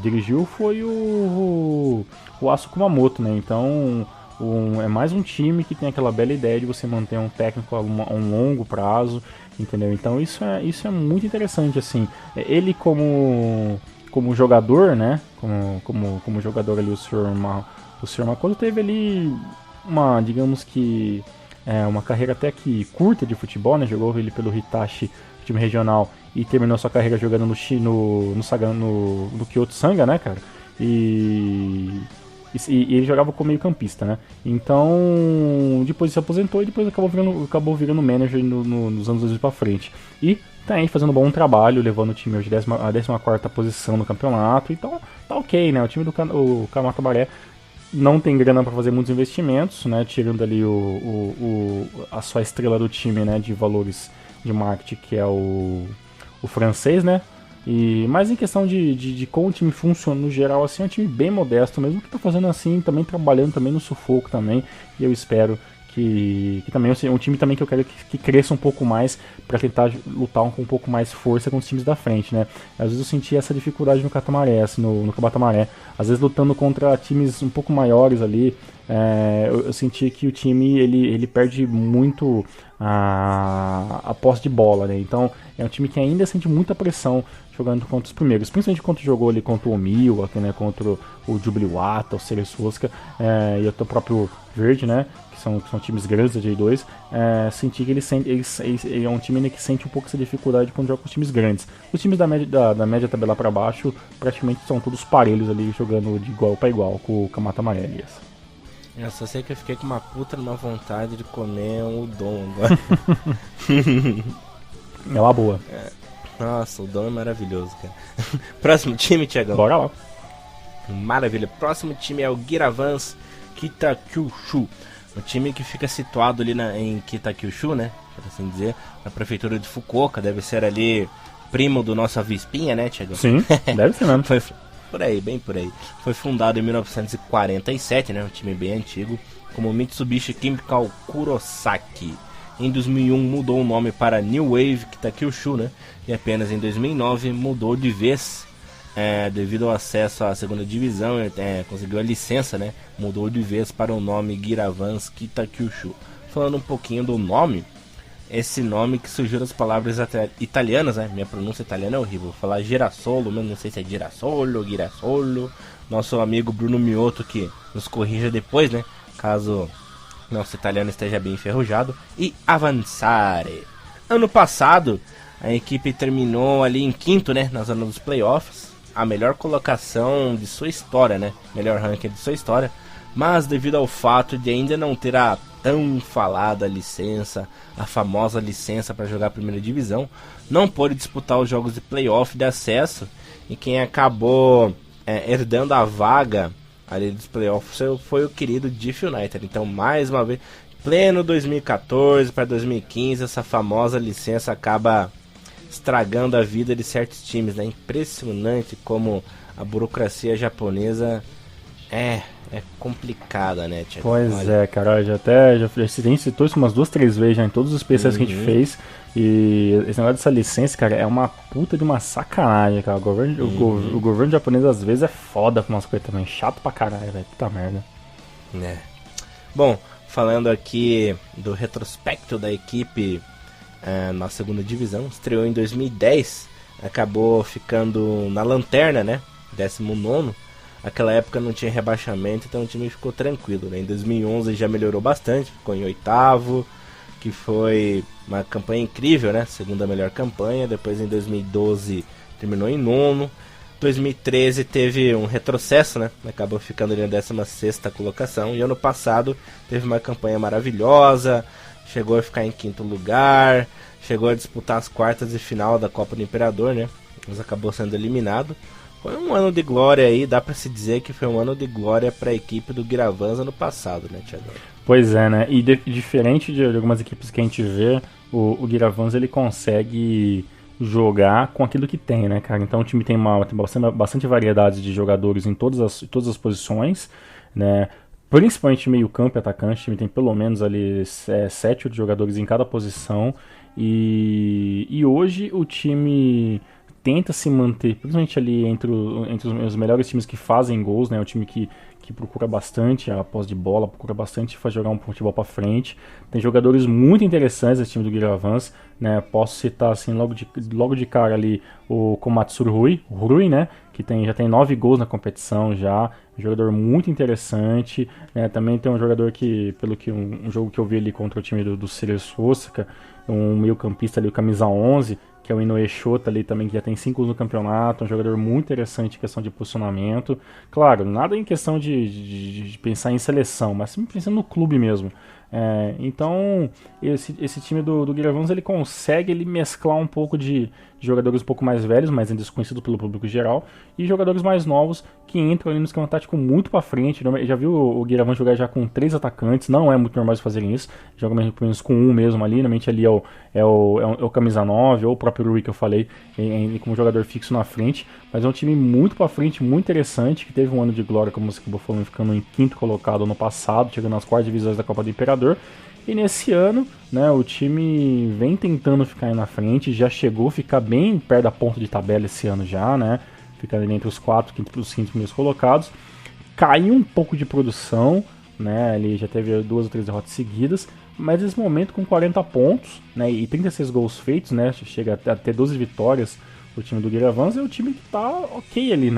S2: dirigiu foi o Asu Kumamoto, né? Então é mais um time que tem aquela bela ideia de você manter um técnico a um longo prazo, entendeu? Então isso é muito interessante, assim. Ele como jogador, né? Como jogador ali, o senhor Makoto teve ali digamos que uma carreira até que curta de futebol, né? Jogou ele pelo Hitachi, time regional, e terminou sua carreira jogando no Kyoto Sanga, né, cara? E E ele jogava como meio campista, né? Então, depois se aposentou e depois acabou virando manager nos anos 2000 pra frente. E tá aí fazendo um bom trabalho, levando o time hoje a 14ª posição no campeonato. Então, tá ok, né? O time do Kamatamaré não tem grana para fazer muitos investimentos, né? Tirando ali a sua estrela do time, né? De valores de marketing, que é o francês, né? Mas em questão de como o time funciona no geral, assim, é um time bem modesto mesmo, que tá fazendo assim, também trabalhando também no sufoco também, e eu espero que também é um time também que eu quero que cresça um pouco mais para tentar lutar com um pouco mais força com os times da frente, né? Às vezes eu senti essa dificuldade no Catamaré, assim, no Kabatamaré, às vezes lutando contra times um pouco maiores ali, eu senti que o time ele perde muito a posse de bola, né? Então é um time que ainda sente muita pressão jogando contra os primeiros, principalmente quando jogou ali contra o Omil, aqui, né? Contra o Jubiluata, o Ceres Fosca e o próprio Verde, né? Que são times grandes da J2. Senti que ele é um time que sente um pouco essa dificuldade quando joga com os times grandes. Os times da média tabela para baixo praticamente são todos parelhos ali, jogando de igual para igual com o Kamata Amarelas.
S1: Eu só sei que eu fiquei com uma puta numa vontade de comer um udon agora.
S2: É uma boa.
S1: Nossa, o udon é maravilhoso, cara. Próximo time, Thiagão.
S2: Bora lá.
S1: Maravilha. Próximo time é o Giravans Kitakyushu. O time que fica situado ali em Kitakyushu, né? Por assim dizer, na prefeitura de Fukuoka. Deve ser ali primo do nosso Avispinha, né, Thiagão?
S2: Sim, deve ser mesmo.
S1: Foi por aí, bem por aí. Foi fundado em 1947, né? Um time bem antigo, como Mitsubishi Chemical Kurosaki. Em 2001 mudou o nome para New Wave Kitakyushu, né? E apenas em 2009 mudou de vez, devido ao acesso à segunda divisão, conseguiu a licença, né? Mudou de vez para o nome Giravans Kitakyushu. Falando um pouquinho do nome, esse nome que surgiu das palavras italianas, né? Minha pronúncia italiana é horrível. Vou falar girassolo, mas não sei se é girassolo, girassolo. Nosso amigo Bruno Mioto que nos corrija depois, né? Caso nosso italiano esteja bem enferrujado. E avançare. Ano passado, a equipe terminou ali em quinto, né? Na zona dos playoffs. A melhor colocação de sua história, né? Melhor ranking de sua história. Mas devido ao fato de ainda não ter a tão falada licença, a famosa licença para jogar a primeira divisão, não pôde disputar os jogos de playoff de acesso, e quem acabou herdando a vaga ali dos playoffs foi o querido Diff United. Então, mais uma vez, pleno 2014 para 2015, essa famosa licença acaba estragando a vida de certos times, né? Impressionante como a burocracia japonesa é complicada, né, Thiago?
S2: Pois
S1: Olha.
S2: cara, já citou isso umas 2-3 vezes já em todos os PCs que a gente fez. E esse negócio dessa licença, cara, é uma puta de uma sacanagem, cara. O governo japonês às vezes é foda com umas coisas também, chato pra caralho, velho. Puta merda.
S1: Bom, falando aqui do retrospecto da equipe na segunda divisão, estreou em 2010, acabou ficando na lanterna, né? 19º. Naquela época não tinha rebaixamento, então o time ficou tranquilo, né? Em 2011 já melhorou bastante, ficou em 8º, que foi uma campanha incrível, né? Segunda melhor campanha. Depois em 2012 terminou em 9º. 2013 teve um retrocesso, né? Acabou ficando ali na 16ª colocação. E ano passado teve uma campanha maravilhosa, chegou a ficar em 5º lugar, chegou a disputar as quartas de final da Copa do Imperador, né? Mas acabou sendo eliminado. Foi um ano de glória aí, dá pra se dizer que foi um ano de glória pra equipe do Giravans ano passado, né, Thiago?
S2: Pois é, né? E diferente de algumas equipes que a gente vê, o Giravans ele consegue jogar com aquilo que tem, né, cara? Então o time tem bastante variedade de jogadores em todas as posições, né? Principalmente meio campo e atacante, o time tem pelo menos ali 7 jogadores em cada posição. E hoje o time tenta se manter, principalmente ali entre os melhores times que fazem gols, né? O time que procura bastante a posse de bola, procura bastante faz jogar um futebol para frente. Tem jogadores muito interessantes nesse time do Giravans, né? Posso citar assim logo de cara ali o Komatsuru Rui, né? Que já tem 9 gols na competição já, um jogador muito interessante, né? Também tem um jogador que, um jogo que eu vi ali contra o time do Ceres Osaka, um meio campista ali, o camisa 11, que é o Inoue Shota ali também, que já tem 5 no campeonato, um jogador muito interessante em questão de posicionamento. Claro, nada em questão de pensar em seleção, mas sempre pensando no clube mesmo. Então, esse time do Guiravães, ele consegue mesclar um pouco de jogadores um pouco mais velhos, mas ainda desconhecidos pelo público geral, e jogadores mais novos que entram ali no esquema tático muito pra frente. Eu já viu o Guiravães jogar já com 3 atacantes, não é muito normal eles fazerem isso, joga pelo menos com um mesmo ali, normalmente ali é o camisa 9, ou o próprio Rui que eu falei, como jogador fixo na frente, mas é um time muito pra frente, muito interessante, que teve um ano de glória, como você acabou falando, ficando em 5º colocado ano passado, chegando nas 4ª divisões da Copa do Imperador. E nesse ano, né, o time vem tentando ficar aí na frente, já chegou a ficar bem perto da ponta de tabela esse ano já, né, ficando ali entre os 5 primeiros colocados. Caiu um pouco de produção, né, ele já teve 2 ou 3 derrotas seguidas, mas nesse momento com 40 pontos, né, e 36 gols feitos, né, chega a ter 12 vitórias, o time do Guiravães é o time que tá ok ali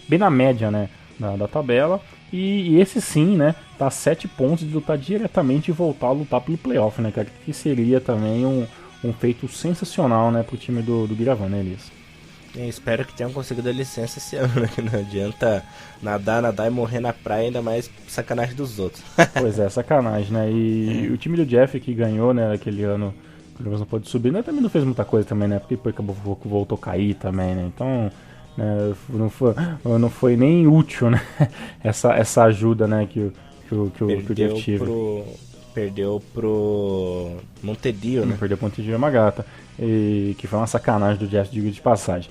S2: bem na média, né, da tabela. E esse sim, né, tá a 7 pontos de lutar diretamente e voltar a lutar pelo playoff, né, cara, que seria também um feito sensacional, né, pro time do Guiravães, né, Elias?
S1: Espero que tenham conseguido a licença esse ano, né, que não adianta nadar e morrer na praia, ainda mais sacanagem dos outros.
S2: Pois é, sacanagem, né, e o time do Jeff que ganhou, né, aquele ano, o Guiravães não pôde subir, né, também não fez muita coisa também, né, porque depois voltou a cair também, né, então... não foi nem útil, né, essa ajuda, né, que o Jeff tive.
S1: Perdeu pro Montedio, né?
S2: Perdeu pro Montedio Yamagata, e que foi uma sacanagem do Jeff, digo de passagem.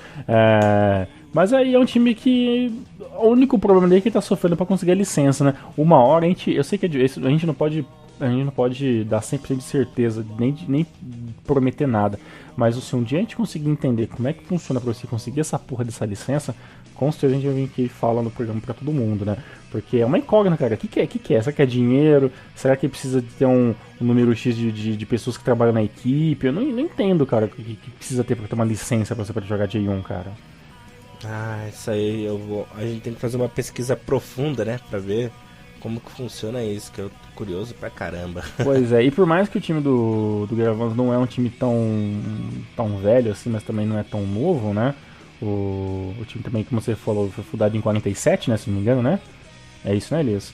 S2: Mas aí é um time que o único problema dele é que ele tá sofrendo para conseguir a licença, né? Uma hora eu sei que a gente não pode dar 100% de certeza, nem prometer nada. Mas se um dia a gente conseguir entender como é que funciona pra você conseguir essa porra dessa licença, com certeza a gente vai vir aqui falar no programa pra todo mundo, né? Porque é uma incógnita, cara. O que é? Será que é dinheiro? Será que precisa ter um número X de pessoas que trabalham na equipe? Eu não entendo, cara, o que precisa ter pra ter uma licença pra você poder jogar J1, cara.
S1: Isso aí a gente tem que fazer uma pesquisa profunda, né? Pra ver como que funciona isso, que eu tô curioso pra caramba.
S2: Pois é, e por mais que o time do Guiravães não é um time tão velho assim, mas também não é tão novo, né? O time também, como você falou, foi fundado em 47, né? Se não me engano, né? É isso, né, Elias?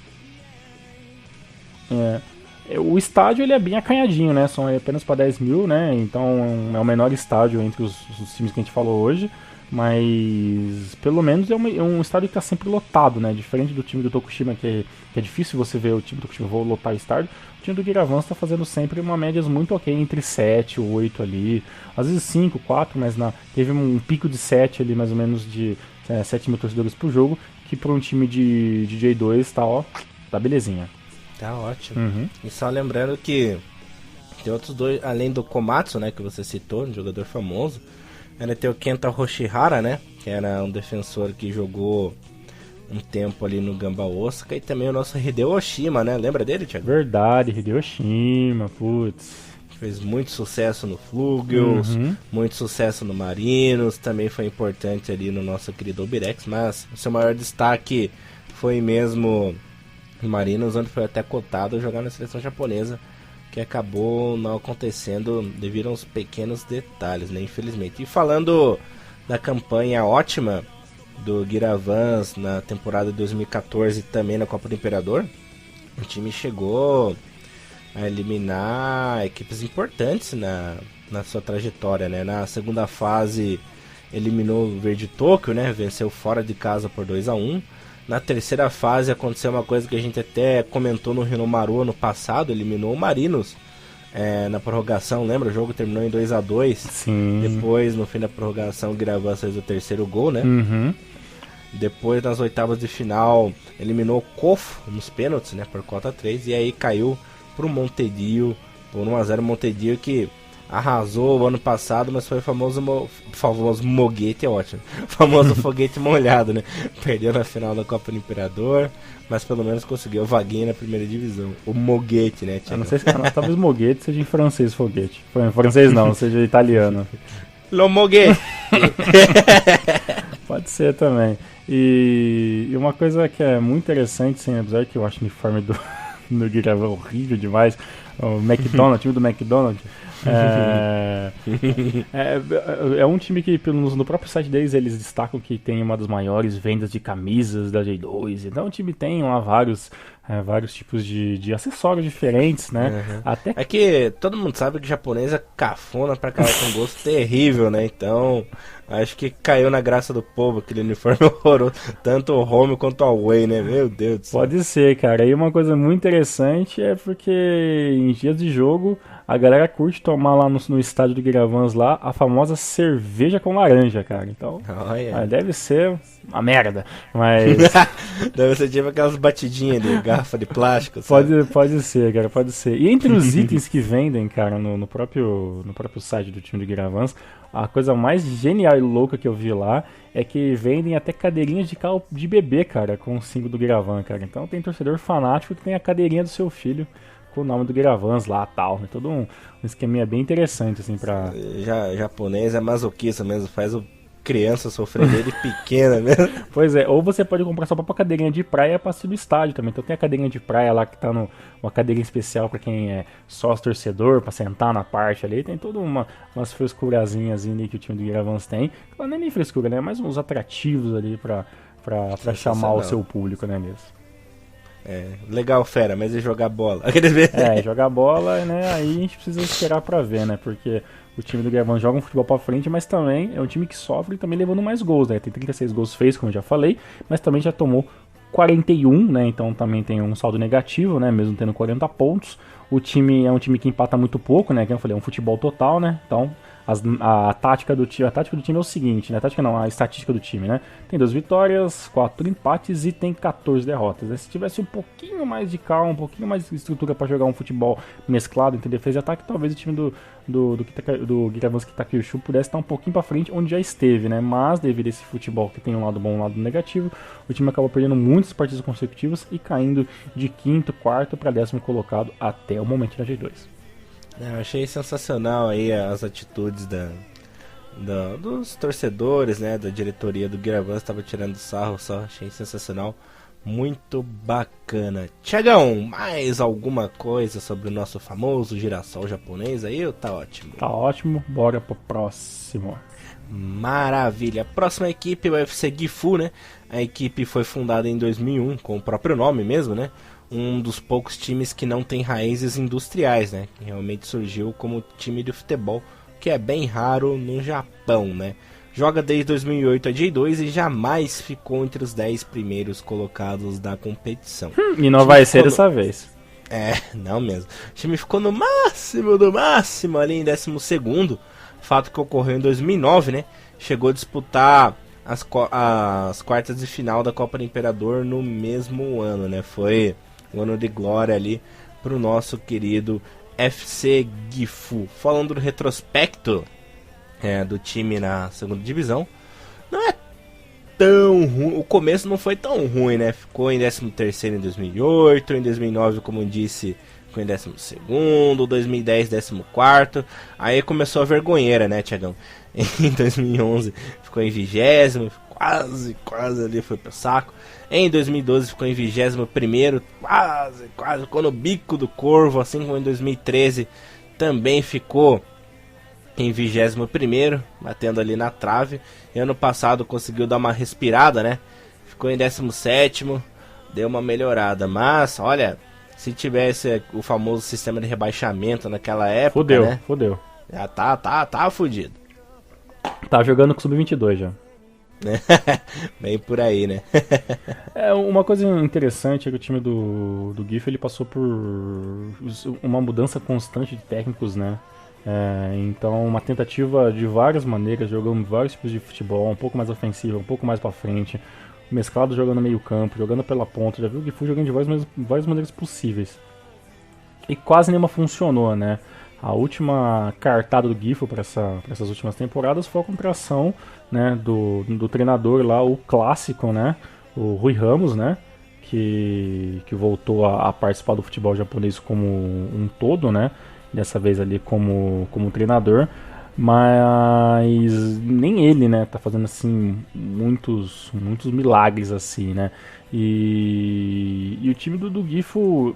S2: O estádio ele é bem acanhadinho, né? São apenas para 10 mil, né? Então é o menor estádio entre os times que a gente falou hoje. Mas pelo menos é um estádio que está sempre lotado, né? Diferente do time do Tokushima, que é difícil você ver o time do Tokushima lotar o estádio. O time do Guiravães está fazendo sempre uma média muito ok, entre 7 ou 8 ali. Às vezes 5, 4, mas teve um pico de 7 ali, mais ou menos de 7 mil torcedores por jogo, que para um time de J2 tá belezinha.
S1: Tá ótimo. E só lembrando que tem outros dois, além do Komatsu, né, que você citou, um jogador famoso. Ainda tem o Kenta Hoshihara, né? Que era um defensor que jogou um tempo ali no Gamba Osaka. E também o nosso Hideo Oshima, né? Lembra dele, Thiago?
S2: Verdade, Hideo Oshima, putz.
S1: Fez muito sucesso no Flugels, muito sucesso no Marinos. Também foi importante ali no nosso querido Obirex. Mas o seu maior destaque foi mesmo no Marinos, onde foi até cotado a jogar na seleção japonesa, que acabou não acontecendo devido aos pequenos detalhes, né, infelizmente. E falando da campanha ótima do Guiravães na temporada de 2014 e também na Copa do Imperador, o time chegou a eliminar equipes importantes na sua trajetória, né? Na segunda fase eliminou o Verde Tóquio, né? Venceu fora de casa por 2-1. Na terceira fase aconteceu uma coisa que a gente até comentou no Hinomaru ano passado, eliminou o Marinos na prorrogação, lembra? O jogo terminou em 2-2.
S2: Sim.
S1: Depois, no fim da prorrogação, o Guiravães fez o terceiro gol, né? Depois, nas oitavas de final, eliminou o Kofo nos pênaltis, né? Por cota 3. E aí caiu pro Montedio, por 1-0. Montedio que arrasou o ano passado, mas foi o famoso moguete, é ótimo. O famoso foguete molhado, né? Perdeu na final da Copa do Imperador, mas pelo menos conseguiu a vaguinha na primeira divisão. O moguete, né, Thiago?
S2: Eu não sei se talvez moguete seja em francês foguete. Em francês não, seja italiano.
S1: Lo moguete!
S2: Pode ser também. E uma coisa que é muito interessante, sem episódio, que eu acho o uniforme do Guiravães horrível demais, o McDonald's, time do McDonald's. É um time que, no próprio site deles, eles destacam que tem uma das maiores vendas de camisas da J2. Então o time tem lá vários tipos de acessórios diferentes, né?
S1: Uhum.
S2: Até
S1: É que todo mundo sabe que japonês é cafona pra caralho, com gosto terrível, né? Então, acho que caiu na graça do povo aquele uniforme horroroso. Tanto o home quanto o away, né? Meu Deus do céu.
S2: Pode ser, cara. E uma coisa muito interessante é porque em dias de jogo a galera curte tomar lá no estádio do Guiravans lá a famosa cerveja com laranja, cara. Então,
S1: Olha.
S2: deve ser uma merda, mas
S1: Deve ser tipo aquelas batidinhas de garrafa de plástico, sabe?
S2: pode ser, cara, pode ser. E entre os itens que vendem, cara, no próprio site do time do Guiravans, a coisa mais genial e louca que eu vi lá é que vendem até cadeirinhas de carro de bebê, cara, com o símbolo do Guiravan, cara. Então tem torcedor fanático que tem a cadeirinha do seu filho com o nome do Guiravans lá, tal. É todo um esqueminha bem interessante, assim, pra...
S1: Japonês é masoquista mesmo, faz o criança sofrer dele pequena mesmo.
S2: Pois é, ou você pode comprar sua própria cadeirinha de praia pra assistir do estádio também. Então tem a cadeirinha de praia lá que tá uma cadeirinha especial pra quem é sócio torcedor, pra sentar na parte ali. Tem toda umas frescurazinhas ali que o time do Guiravans tem. Não é nem frescura, né? Mais uns atrativos ali pra chamar o seu público, né, mesmo?
S1: Legal, fera, mas e jogar bola?
S2: Jogar bola, né? Aí a gente precisa esperar pra ver, né? Porque o time do Guiravans joga um futebol pra frente, mas também é um time que sofre também levando mais gols, né? Tem 36 gols feitos, como eu já falei, mas também já tomou 41, né? Então também tem um saldo negativo, né? Mesmo tendo 40 pontos. O time é um time que empata muito pouco, né? Como eu falei, é um futebol total, né? Então a tática do time é o seguinte, né? A estatística do time, né? Tem 2 vitórias, 4 empates e tem 14 derrotas. Né? Se tivesse um pouquinho mais de calma, um pouquinho mais de estrutura para jogar um futebol mesclado entre defesa e ataque, talvez o time do Guiravans Kitakyushu pudesse estar um pouquinho para frente, onde já esteve, né? Mas devido a esse futebol que tem um lado bom e um lado negativo, o time acabou perdendo muitas partidas consecutivas e caindo de 5º, 4º para 10º colocado até o momento da G2.
S1: Eu achei sensacional aí as atitudes dos torcedores, né, da diretoria do Guiravans, estava tirando sarro, só achei sensacional, muito bacana. Tiagão, mais alguma coisa sobre o nosso famoso girassol japonês aí ou tá ótimo?
S2: Tá ótimo, bora pro próximo.
S1: Maravilha, próxima equipe, o UFC Gifu, né, a equipe foi fundada em 2001, com o próprio nome mesmo, né, um dos poucos times que não tem raízes industriais, né? Que realmente surgiu como time de futebol, que é bem raro no Japão, né? Joga desde 2008 a J2 e jamais ficou entre os 10 primeiros colocados da competição.
S2: E não vai ser dessa vez.
S1: Não mesmo. O time ficou no máximo do máximo ali em 12º, fato que ocorreu em 2009, né? Chegou a disputar as quartas de final da Copa do Imperador no mesmo ano, né? Foi um ano de glória ali pro nosso querido FC Gifu. Falando do retrospecto do time na segunda divisão, não é tão ruim, o começo não foi tão ruim, né? Ficou em 13º em 2008, em 2009, como eu disse, ficou em 12º, 2010 14º, aí começou a vergonheira, né, Tiagão? Em 2011 ficou em 20º, quase ali foi pro saco. Em 2012 ficou em 21º, quase ficou no bico do corvo, assim como em 2013 também ficou em 21º, batendo ali na trave. E ano passado conseguiu dar uma respirada, né? Ficou em 17º, deu uma melhorada. Mas, olha, se tivesse o famoso sistema de rebaixamento naquela época,
S2: Fudeu.
S1: Já tá fudido.
S2: Tá jogando com sub-22 já.
S1: Bem por aí, né?
S2: Uma coisa interessante é que o time do GIF ele passou por uma mudança constante de técnicos, né? Então uma tentativa de várias maneiras, jogando vários tipos de futebol, um pouco mais ofensivo, um pouco mais pra frente, mesclado jogando meio campo, jogando pela ponta, já viu o GIF jogando de várias maneiras possíveis. E quase nenhuma funcionou, né? A última cartada do Gifu para essas últimas temporadas foi a contratação, né, do treinador lá, o clássico, né, o Rui Ramos, né, que voltou a participar do futebol japonês como um todo, né, dessa vez ali como treinador, mas nem ele, né, tá fazendo assim muitos milagres assim, né, e o time do Gifu,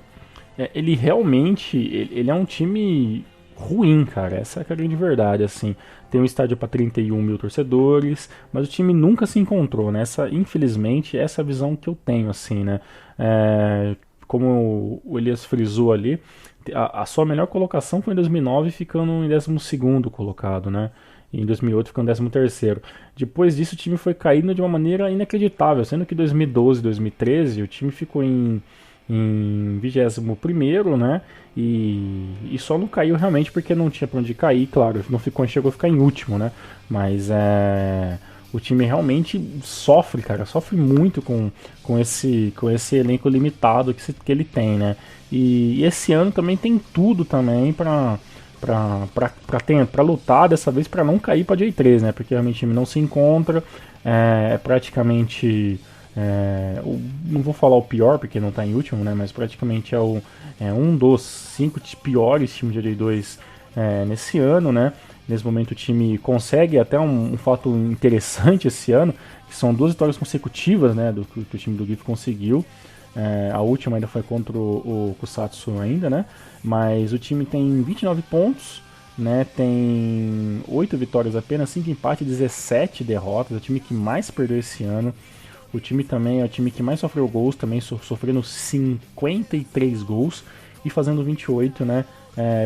S2: ele realmente ele é um time ruim, cara. Essa é a grande verdade, assim. Tem um estádio para 31 mil torcedores, mas o time nunca se encontrou, né? Infelizmente, essa é a visão que eu tenho, assim, né? Como o Elias frisou ali, a sua melhor colocação foi em 2009, ficando em 12º colocado, né? E em 2008 ficando em 13º. Depois disso, o time foi caindo de uma maneira inacreditável, sendo que em 2012 e 2013 o time ficou em 21º, né? E só não caiu realmente porque não tinha pra onde cair, claro, chegou a ficar em último, né? Mas o time realmente sofre, cara, sofre muito com esse elenco limitado que ele tem, né? E esse ano também tem tudo também pra lutar dessa vez para não cair para J3, né? Porque realmente o time não se encontra, praticamente, não vou falar o pior porque não está em último, né? Mas praticamente é um dos 5 piores times de J2 nesse ano, né? Nesse momento o time consegue até um fato interessante esse ano, que são 2 vitórias consecutivas, né? Que o time do GIF conseguiu. A última ainda foi contra o Kusatsu ainda, né? Mas o time tem 29 pontos, né? Tem 8 vitórias apenas, 5 empates, 17 derrotas. É o time que mais perdeu esse ano. O time também é o time que mais sofreu gols, também sofrendo 53 gols e fazendo 28, né?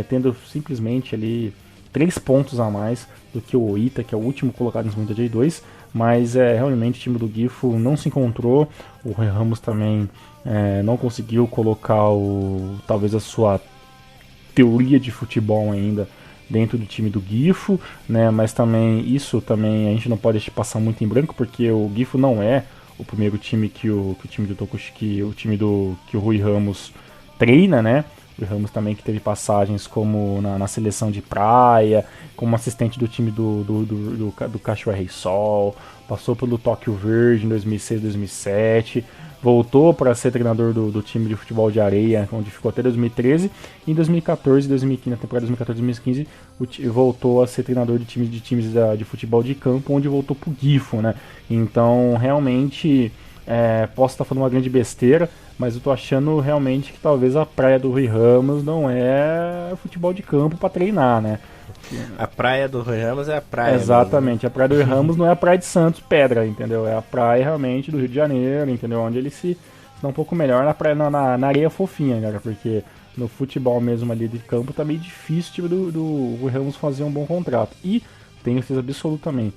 S2: Tendo simplesmente ali 3 pontos a mais do que o Oita, que é o último colocado nesse momento da J2. Mas realmente o time do Gifu não se encontrou. O Ramos também não conseguiu colocar talvez a sua teoria de futebol ainda dentro do time do Gifu, né? Mas também isso também a gente não pode passar muito em branco, porque o Gifu não é o primeiro time que o time do Tokushi, que o Rui Ramos treina, né? O Ramos também que teve passagens como na seleção de praia, como assistente do time do Cachoeira Rei Sol, passou pelo Tóquio Verde em 2006, 2007, voltou para ser treinador do time de futebol de areia, onde ficou até 2013, e em 2014, 2015, na temporada 2014-2015, voltou a ser treinador de times de futebol de campo, onde voltou pro Gifu, né? Então, realmente, posso estar falando uma grande besteira, mas eu tô achando realmente que talvez a praia do Rui Ramos não é futebol de campo para treinar, né?
S1: A praia do Rui Ramos é a praia.
S2: Exatamente, mesmo. A praia do Rui Ramos não é a praia de Santos Pedra, entendeu? É a praia realmente do Rio de Janeiro, entendeu? Onde ele se dá um pouco melhor na praia, na areia fofinha, cara, porque no futebol mesmo ali de campo tá meio difícil o time do Rui Ramos fazer um bom contrato. E tenho certeza absoluta também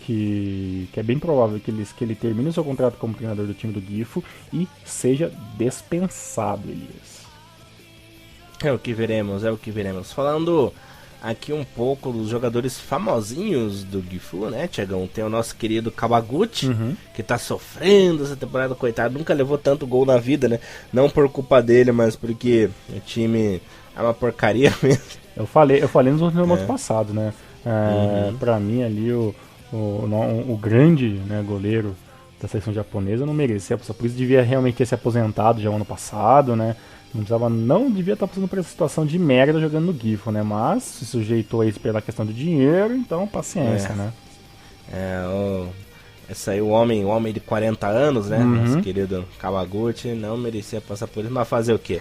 S2: que é bem provável que ele termine o seu contrato como treinador do time do Gifu e seja dispensado, Elias.
S1: É o que veremos. Falando aqui um pouco dos jogadores famosinhos do Gifu, né, Thiagão? Tem o nosso querido Kawaguchi, que tá sofrendo essa temporada, coitado, nunca levou tanto gol na vida, né? Não por culpa dele, mas porque o time é uma porcaria mesmo.
S2: Eu falei nos outros passados, né? Pra mim ali o grande, né, goleiro da seleção japonesa não merecia, por isso devia realmente ter se aposentado já no ano passado, né? Não devia estar passando por essa situação de merda jogando no Gifu, né? Mas se sujeitou a isso pela questão do dinheiro, então paciência, né?
S1: Esse aí, o homem de 40 anos, né? Nosso querido Kawaguchi, não merecia passar por isso, mas fazer o quê?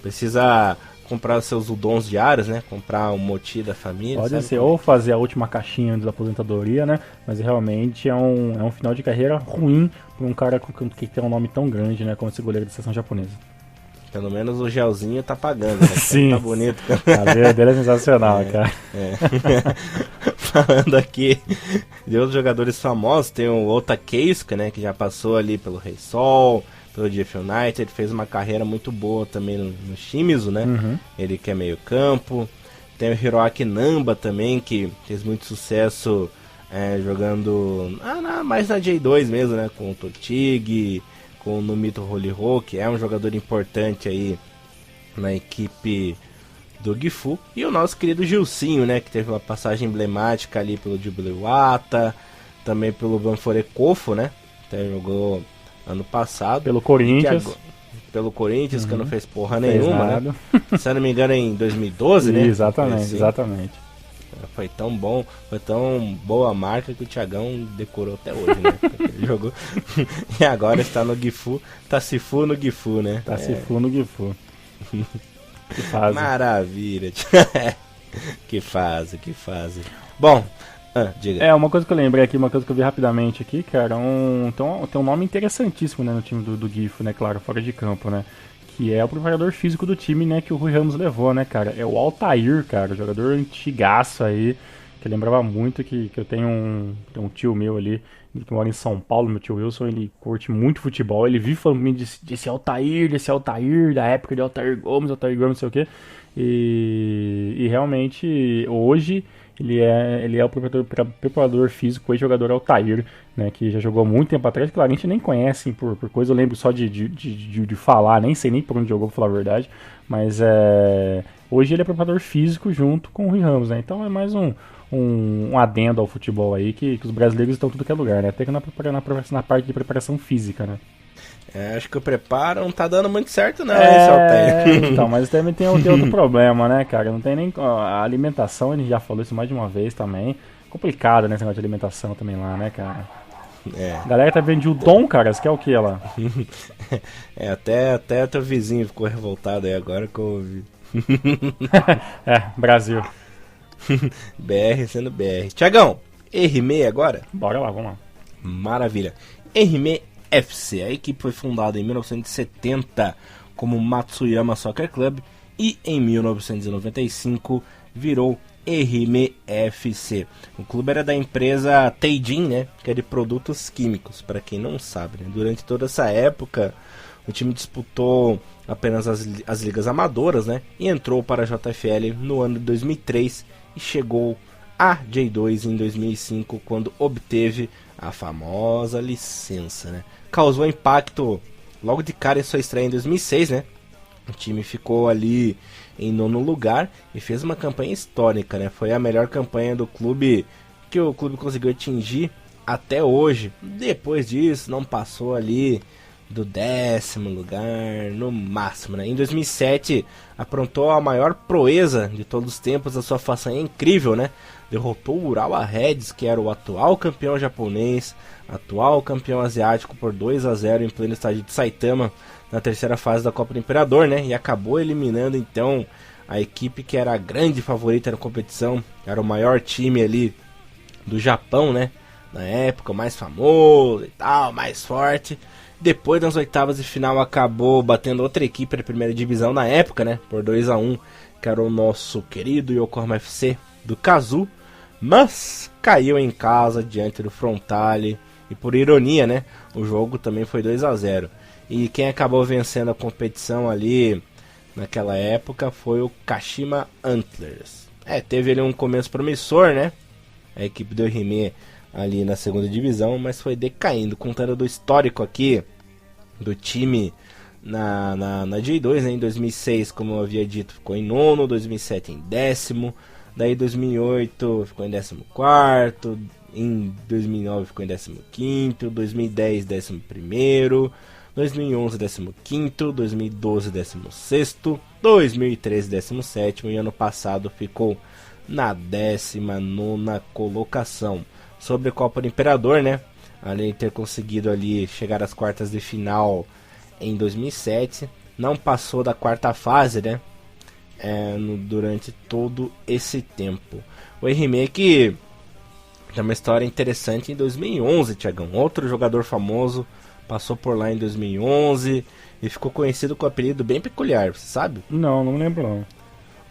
S1: Precisa comprar os seus udons diários, né? Comprar um moti da família.
S2: Pode ser, ou fazer a última caixinha antes da aposentadoria, né? Mas realmente é um final de carreira ruim para um cara que tem um nome tão grande, né? Como esse goleiro da seleção japonesa.
S1: Pelo menos o gelzinho tá pagando, né?
S2: Sim.
S1: Tá bonito.
S2: A cabelo dele é sensacional, cara.
S1: Falando aqui de outros jogadores famosos, tem o Ota Keisuke, né? Que já passou ali pelo Rei Sol, pelo GF United, fez uma carreira muito boa também no Shimizu, né? Ele que é meio campo. Tem o Hiroaki Namba também, que fez muito sucesso jogando mais na J2 mesmo, né? Com o Totig, com o Numito Holiho, que é um jogador importante aí na equipe do Gifu. E o nosso querido Gilcinho, né? Que teve uma passagem emblemática ali pelo Jubilee-Wata, também pelo Banfore Kofo, né? Até jogou ano passado.
S2: Pelo Corinthians.
S1: Que não fez porra nenhuma, né? Se eu não me engano, em 2012, né?
S2: Exatamente.
S1: Foi tão bom, foi tão boa a marca que o Thiagão decorou até hoje, né? Ele jogou. E agora está no Gifu, tá Sifu no Gifu, né?
S2: Sifu no Gifu.
S1: Maravilha. Que fase, que fase. Bom, diga.
S2: Uma coisa que eu lembrei aqui, uma coisa que eu vi rapidamente aqui, cara, tem um nome interessantíssimo, né, no time do Gifu, né, claro, fora de campo, né, que é o preparador físico do time, né, que o Rui Ramos levou, né, cara, é o Altair, cara, jogador antigaço aí, que eu lembrava muito que eu tenho um tio meu ali, que mora em São Paulo, meu tio Wilson, ele curte muito futebol, ele vive falando comigo desse Altair, da época de Altair Gomes, não sei o que, e realmente, hoje, ele é o preparador físico e jogador Altair, né, que já jogou há muito tempo atrás, claro, a gente nem conhece por coisa, eu lembro só de falar, nem sei nem por onde jogou, pra falar a verdade, mas hoje ele é preparador físico junto com o Rui Ramos, né, então é mais um adendo ao futebol aí, que os brasileiros estão em tudo que é lugar, né, até que na parte de preparação física, né.
S1: Acho que o preparo não tá dando muito certo não, esse Altair.
S2: Então, mas também tem outro problema, né, cara? Não tem nem a alimentação, a gente já falou isso mais de uma vez também. Complicado, né, esse negócio de alimentação também lá, né, cara? A galera tá vendo o Dom, cara, você quer o que lá?
S1: Até teu vizinho ficou revoltado aí agora que eu ouvi.
S2: Brasil.
S1: BR sendo BR. Tiagão, R6 agora?
S2: Bora lá, vamos lá.
S1: Maravilha. R6 FC, a equipe foi fundada em 1970 como Matsuyama Soccer Club e em 1995 virou R6 FC. O clube era da empresa Teijin, né, que é de produtos químicos, para quem não sabe, né? Durante toda essa época o time disputou apenas as ligas amadoras, né, e entrou para a JFL no ano de 2003 e chegou a J2 em 2005 quando obteve a famosa licença, né? Causou impacto logo de cara em sua estreia em 2006, né? O time ficou ali em 9º lugar e fez uma campanha histórica, né? Foi a melhor campanha do clube que o clube conseguiu atingir até hoje. Depois disso, não passou ali do 10º lugar no máximo, né? Em 2007, aprontou a maior proeza de todos os tempos, a sua façanha incrível, né? Derrotou o Urawa Reds, que era o atual campeão japonês, atual campeão asiático, por 2-0 em pleno estádio de Saitama, na terceira fase da Copa do Imperador, né? E acabou eliminando então a equipe que era a grande favorita na competição, era o maior time ali do Japão, né? Na época, o mais famoso e tal, mais forte. Depois, nas oitavas de final, acabou batendo outra equipe da primeira divisão na época, né? Por 2-1, que era o nosso querido Yokohama FC do Kazu. Mas caiu em casa diante do Frontale. E por ironia, né? O jogo também foi 2-0. E quem acabou vencendo a competição ali naquela época foi o Kashima Antlers. Teve ali um começo promissor, né? A equipe do R6 ali na segunda divisão, mas foi decaindo. Contando do histórico aqui do time na J2, né? Em 2006, como eu havia dito, ficou em 9º, 2007 em 10º, daí 2008 ficou em 14º, em 2009 ficou em 15º, 2010 11º, 2011 15º, 2012 16º, 2013 17º e ano passado ficou na 19ª colocação. Sobre a Copa do Imperador, né? Além de ter conseguido ali chegar às quartas de final em 2007, não passou da quarta fase, né? Durante todo esse tempo. O R6 que tem uma história interessante em 2011, Thiagão. Outro jogador famoso passou por lá em 2011 e ficou conhecido com um apelido bem peculiar, você sabe?
S2: Não lembro não.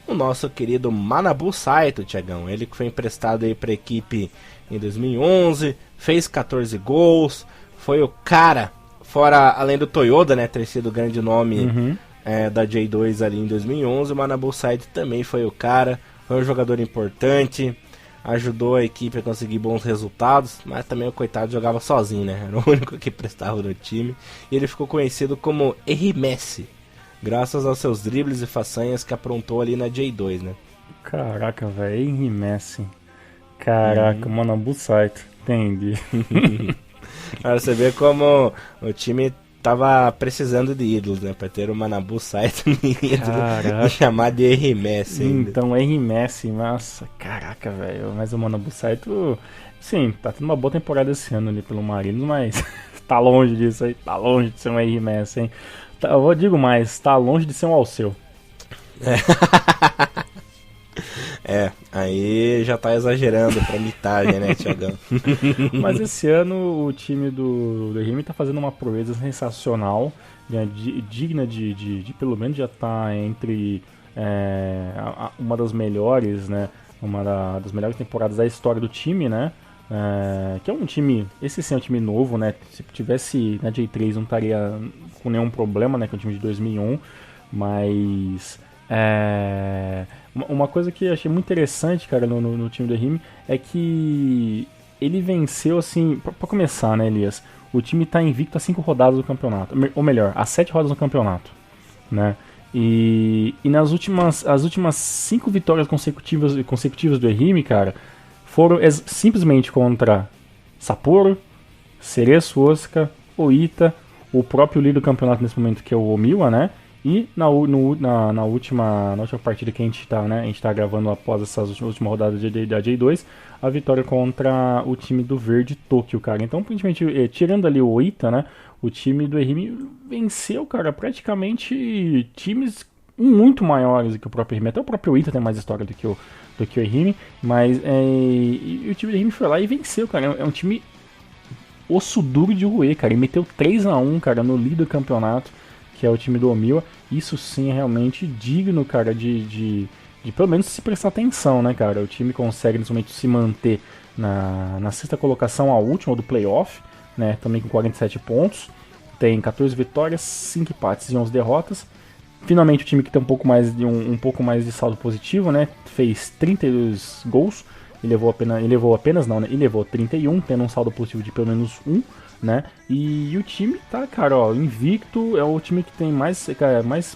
S1: O nosso querido Manabu Saito, Thiagão. Ele que foi emprestado aí para a equipe em 2011, fez 14 gols, foi o cara, fora além do Toyoda, né, ter sido o grande nome da J2 ali em 2011, o Manabu Saito também foi o cara, foi um jogador importante, ajudou a equipe a conseguir bons resultados, mas também o coitado jogava sozinho, né, era o único que prestava no time, e ele ficou conhecido como R-Messi, graças aos seus dribles e façanhas que aprontou ali na J2, né.
S2: Caraca, velho, R-Messi. Caraca, Manabu Saito, entendi.
S1: Pra você ver como o time tava precisando de ídolos, né? Pra ter o Manabu Saito e chamar de R-Messi.
S2: Então, R-Messi, nossa, caraca, velho. Mas o Manabu Saito, sim, tá tendo uma boa temporada esse ano ali pelo Marinos, mas tá longe disso aí, tá longe de ser um R-Messi, hein? Eu digo mais, tá longe de ser um Alceu.
S1: Aí já tá exagerando pra mitagem, né, Thiagão?
S2: Mas esse ano o time do Remy tá fazendo uma proeza sensacional, né, digna de pelo menos já tá entre uma das melhores, né? Das melhores temporadas da história do time, né? Que é um time, esse sim é um time novo, né? Se tivesse na J3 não estaria com nenhum problema, né? Que é um time de 2001, mas uma coisa que eu achei muito interessante, cara, no time do Remy é que ele venceu, assim, pra começar, né, Elias? O time tá invicto a 5 rodadas do campeonato, ou melhor, a 7 rodadas do campeonato, né? E as últimas 5 vitórias consecutivas do Remy, cara, foram simplesmente contra Sapporo, Cereço Osaka, Oita, o próprio líder do campeonato nesse momento, que é o Omiwa, né? E na última partida que a gente tá, né? A gente tá gravando após essas últimas rodadas da J2, a vitória contra o time do Verde Tóquio, cara. Então, praticamente, tirando ali o Oita, né? O time do Remy venceu, cara, praticamente times muito maiores do que o próprio Remy. Até o próprio Oita tem mais história do que o Remy, mas e o time do Remy foi lá e venceu, cara. É um time osso duro de roer, cara. Ele meteu 3-1, cara, no líder do campeonato, que é o time do Omiwa. Isso sim é realmente digno, cara, de pelo menos se prestar atenção, né, cara? O time consegue nesse momento se manter na sexta colocação, a última do playoff, né? Também com 47 pontos. Tem 14 vitórias, 5 empates e 11 derrotas. Finalmente o time que tem um pouco mais de saldo positivo, né? Fez 32 gols. Ele levou 31, tendo um saldo positivo de pelo menos 1, né? E o time tá, cara, ó, invicto. É o time que tem mais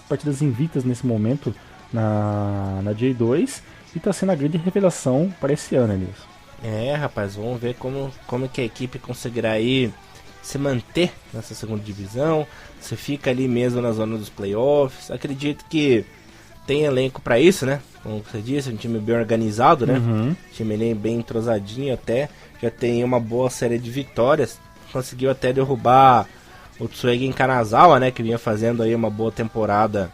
S2: partidas invictas nesse momento na J2 e tá sendo a grande revelação para esse ano, Elias.
S1: Rapaz, vamos ver como que a equipe conseguirá aí se manter nessa segunda divisão, se fica ali mesmo na zona dos playoffs. Acredito que tem elenco para isso, né? Como você disse, um time bem organizado, né?
S2: Uhum.
S1: Time bem entrosadinho até, já tem uma boa série de vitórias. Conseguiu até derrubar o Tsuegen Kanazawa, né? Que vinha fazendo aí uma boa temporada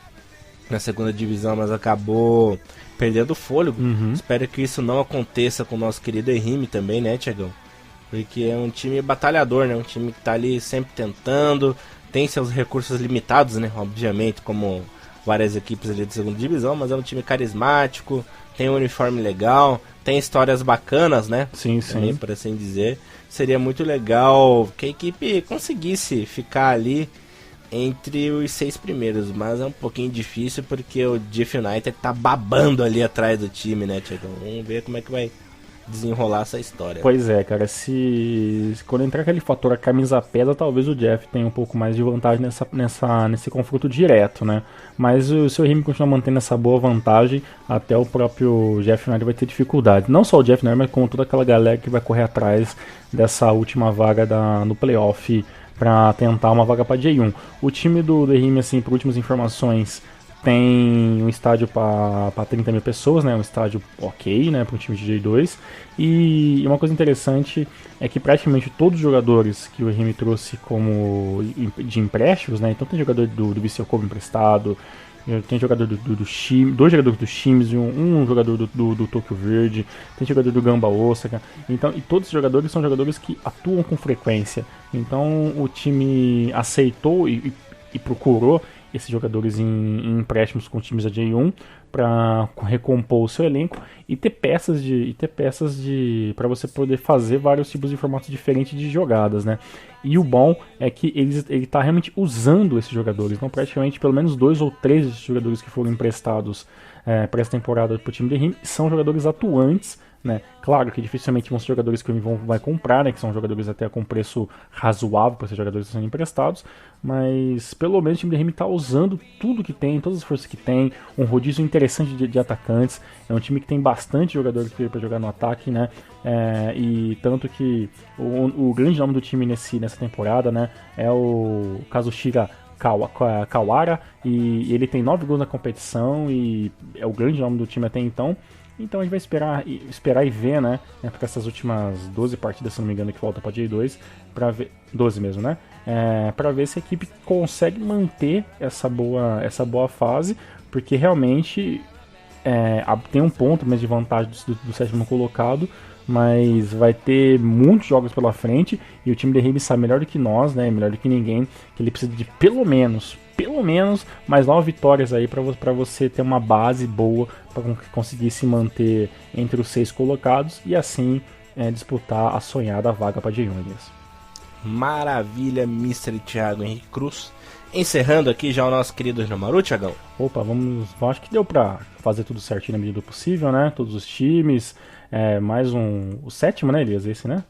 S1: na segunda divisão, mas acabou perdendo o fôlego.
S2: Uhum.
S1: Espero que isso não aconteça com o nosso querido Remy também, né, Thiagão? Porque é um time batalhador, né? Um time que tá ali sempre tentando, tem seus recursos limitados, né? Obviamente, como várias equipes ali de segunda divisão, mas é um time carismático, tem um uniforme legal, tem histórias bacanas, né?
S2: Sim,
S1: também, por assim dizer. Seria muito legal que a equipe conseguisse ficar ali entre os 6 primeiros, mas é um pouquinho difícil porque o Diff United tá babando ali atrás do time, né, Thiago? Vamos ver como é que vai desenrolar essa história.
S2: Pois é, cara, quando entrar aquele fator a camisa pesa, talvez o Jeff tenha um pouco mais de vantagem nesse confronto direto, né? Mas o seu Remy continua mantendo essa boa vantagem, até o próprio Jeff United vai ter dificuldade. Não só o Jeff United, mas com toda aquela galera que vai correr atrás dessa última vaga no playoff para tentar uma vaga para J1. O time do Remy, assim, por últimas informações, tem um estádio para 30 mil pessoas, né? Um estádio ok, né? Para um time de J2. E uma coisa interessante é que praticamente todos os jogadores que o Remy trouxe como de empréstimos, né? Então tem jogador do Viseu Kobe emprestado, tem jogador do Shim, 2 jogadores do Shims, um jogador do Tokyo Verde, tem jogador do Gamba Osaka. Então, e todos os jogadores são jogadores que atuam com frequência. Então o time aceitou e procurou esses jogadores em empréstimos com times da J1 para recompor o seu elenco e ter peças para você poder fazer vários tipos de formatos diferentes de jogadas, né? E o bom é que ele está realmente usando esses jogadores. Então, praticamente, pelo menos 2 ou 3 jogadores que foram emprestados para essa temporada para o time de Remy são jogadores atuantes, né? Claro que dificilmente vão ser jogadores que o Remy vai comprar, né? Que são jogadores até com preço razoável para ser jogadores que são emprestados, mas pelo menos o time de Remy está usando tudo que tem, todas as forças que tem, um rodízio interessante de atacantes. É um time que tem bastante jogadores para jogar no ataque, né? E tanto que o grande nome do time nessa temporada, né, é o Kazushika Kawara, e ele tem 9 gols na competição e é o grande nome do time até então. Então a gente vai esperar e ver, né, para essas últimas 12 partidas, se não me engano, que volta para J2, para ver 12 mesmo, né? Para ver se a equipe consegue manter essa boa fase, porque realmente tem um ponto mesmo de vantagem do sétimo colocado, mas vai ter muitos jogos pela frente e o time de Ribe sabe melhor do que nós, né, melhor do que ninguém, que ele precisa de pelo menos mais 9 vitórias aí para você ter uma base boa para conseguir se manter entre os 6 colocados e assim disputar a sonhada vaga para Juniors.
S1: Maravilha, Mr. Thiago Henrique Cruz. Encerrando aqui já o nosso querido Renomaru, Thiagão.
S2: Opa, acho que deu pra fazer tudo certinho na medida do possível, né? Todos os times, mais o sétimo, né, Elias? Esse, né?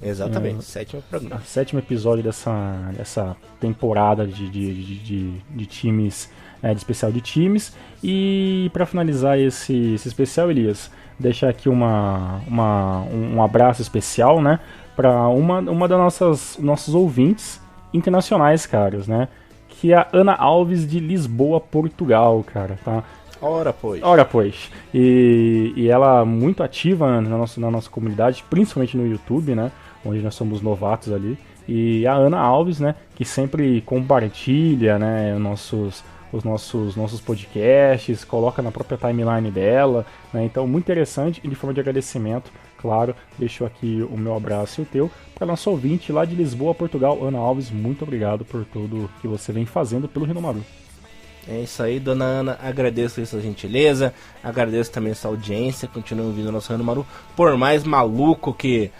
S1: Exatamente, sétimo programa.
S2: Sétimo episódio dessa temporada de times, de especial de times. E para finalizar esse especial, Elias, deixar aqui um abraço especial, né? Para uma das nossos ouvintes internacionais, caros, né? Que é a Ana Alves de Lisboa, Portugal, cara, tá?
S1: Ora, pois.
S2: E ela muito ativa na nossa comunidade, principalmente no YouTube, né? Onde nós somos novatos ali. E a Ana Alves, né? Que sempre compartilha, né? Os nossos podcasts, coloca na própria timeline dela, né? Então, muito interessante. E de forma de agradecimento, claro, deixo aqui o meu abraço e o teu para nosso ouvinte lá de Lisboa, Portugal, Ana Alves. Muito obrigado por tudo que você vem fazendo pelo Renomaru.
S1: É isso aí, dona Ana, agradeço a sua gentileza, agradeço também a sua audiência, continue ouvindo o nosso Renomaru, por mais maluco que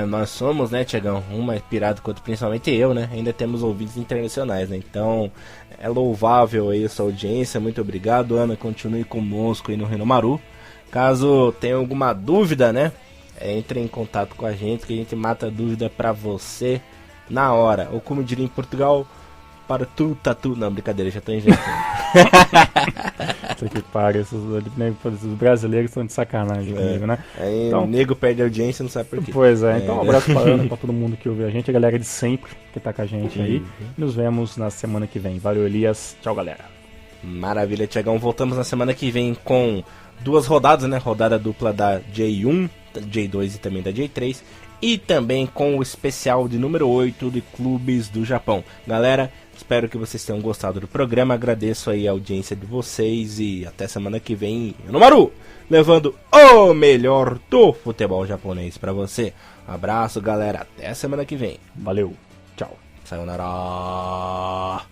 S1: nós somos, né, Tiagão, um mais pirado quanto principalmente eu, né, ainda temos ouvintes internacionais, né, então é louvável aí a sua audiência, muito obrigado, Ana, continue conosco aí no Renomaru. Caso tenha alguma dúvida, né, entre em contato com a gente, que a gente mata a dúvida pra você na hora, ou como diria em Portugal, para tu, tatu. Não, brincadeira, já tô inventando.
S2: Isso aqui paga, os brasileiros estão de sacanagem comigo, né?
S1: Aí então, o nego perde a audiência, não sabe por quê.
S2: Pois é, então um abraço pra Ana, pra todo mundo que ouve a gente, a galera de sempre que tá com a gente aí. Nos vemos na semana que vem. Valeu, Elias. Tchau, galera.
S1: Maravilha, Tiagão. Voltamos na semana que vem com 2 rodadas, né? Rodada dupla da J1, J2 e também da J3. E também com o especial de número 8 de clubes do Japão. Galera, espero que vocês tenham gostado do programa. Agradeço aí a audiência de vocês. E até semana que vem no Maru, levando o melhor do futebol japonês pra você. Um abraço, galera. Até semana que vem.
S2: Valeu. Tchau.
S1: Sayonara.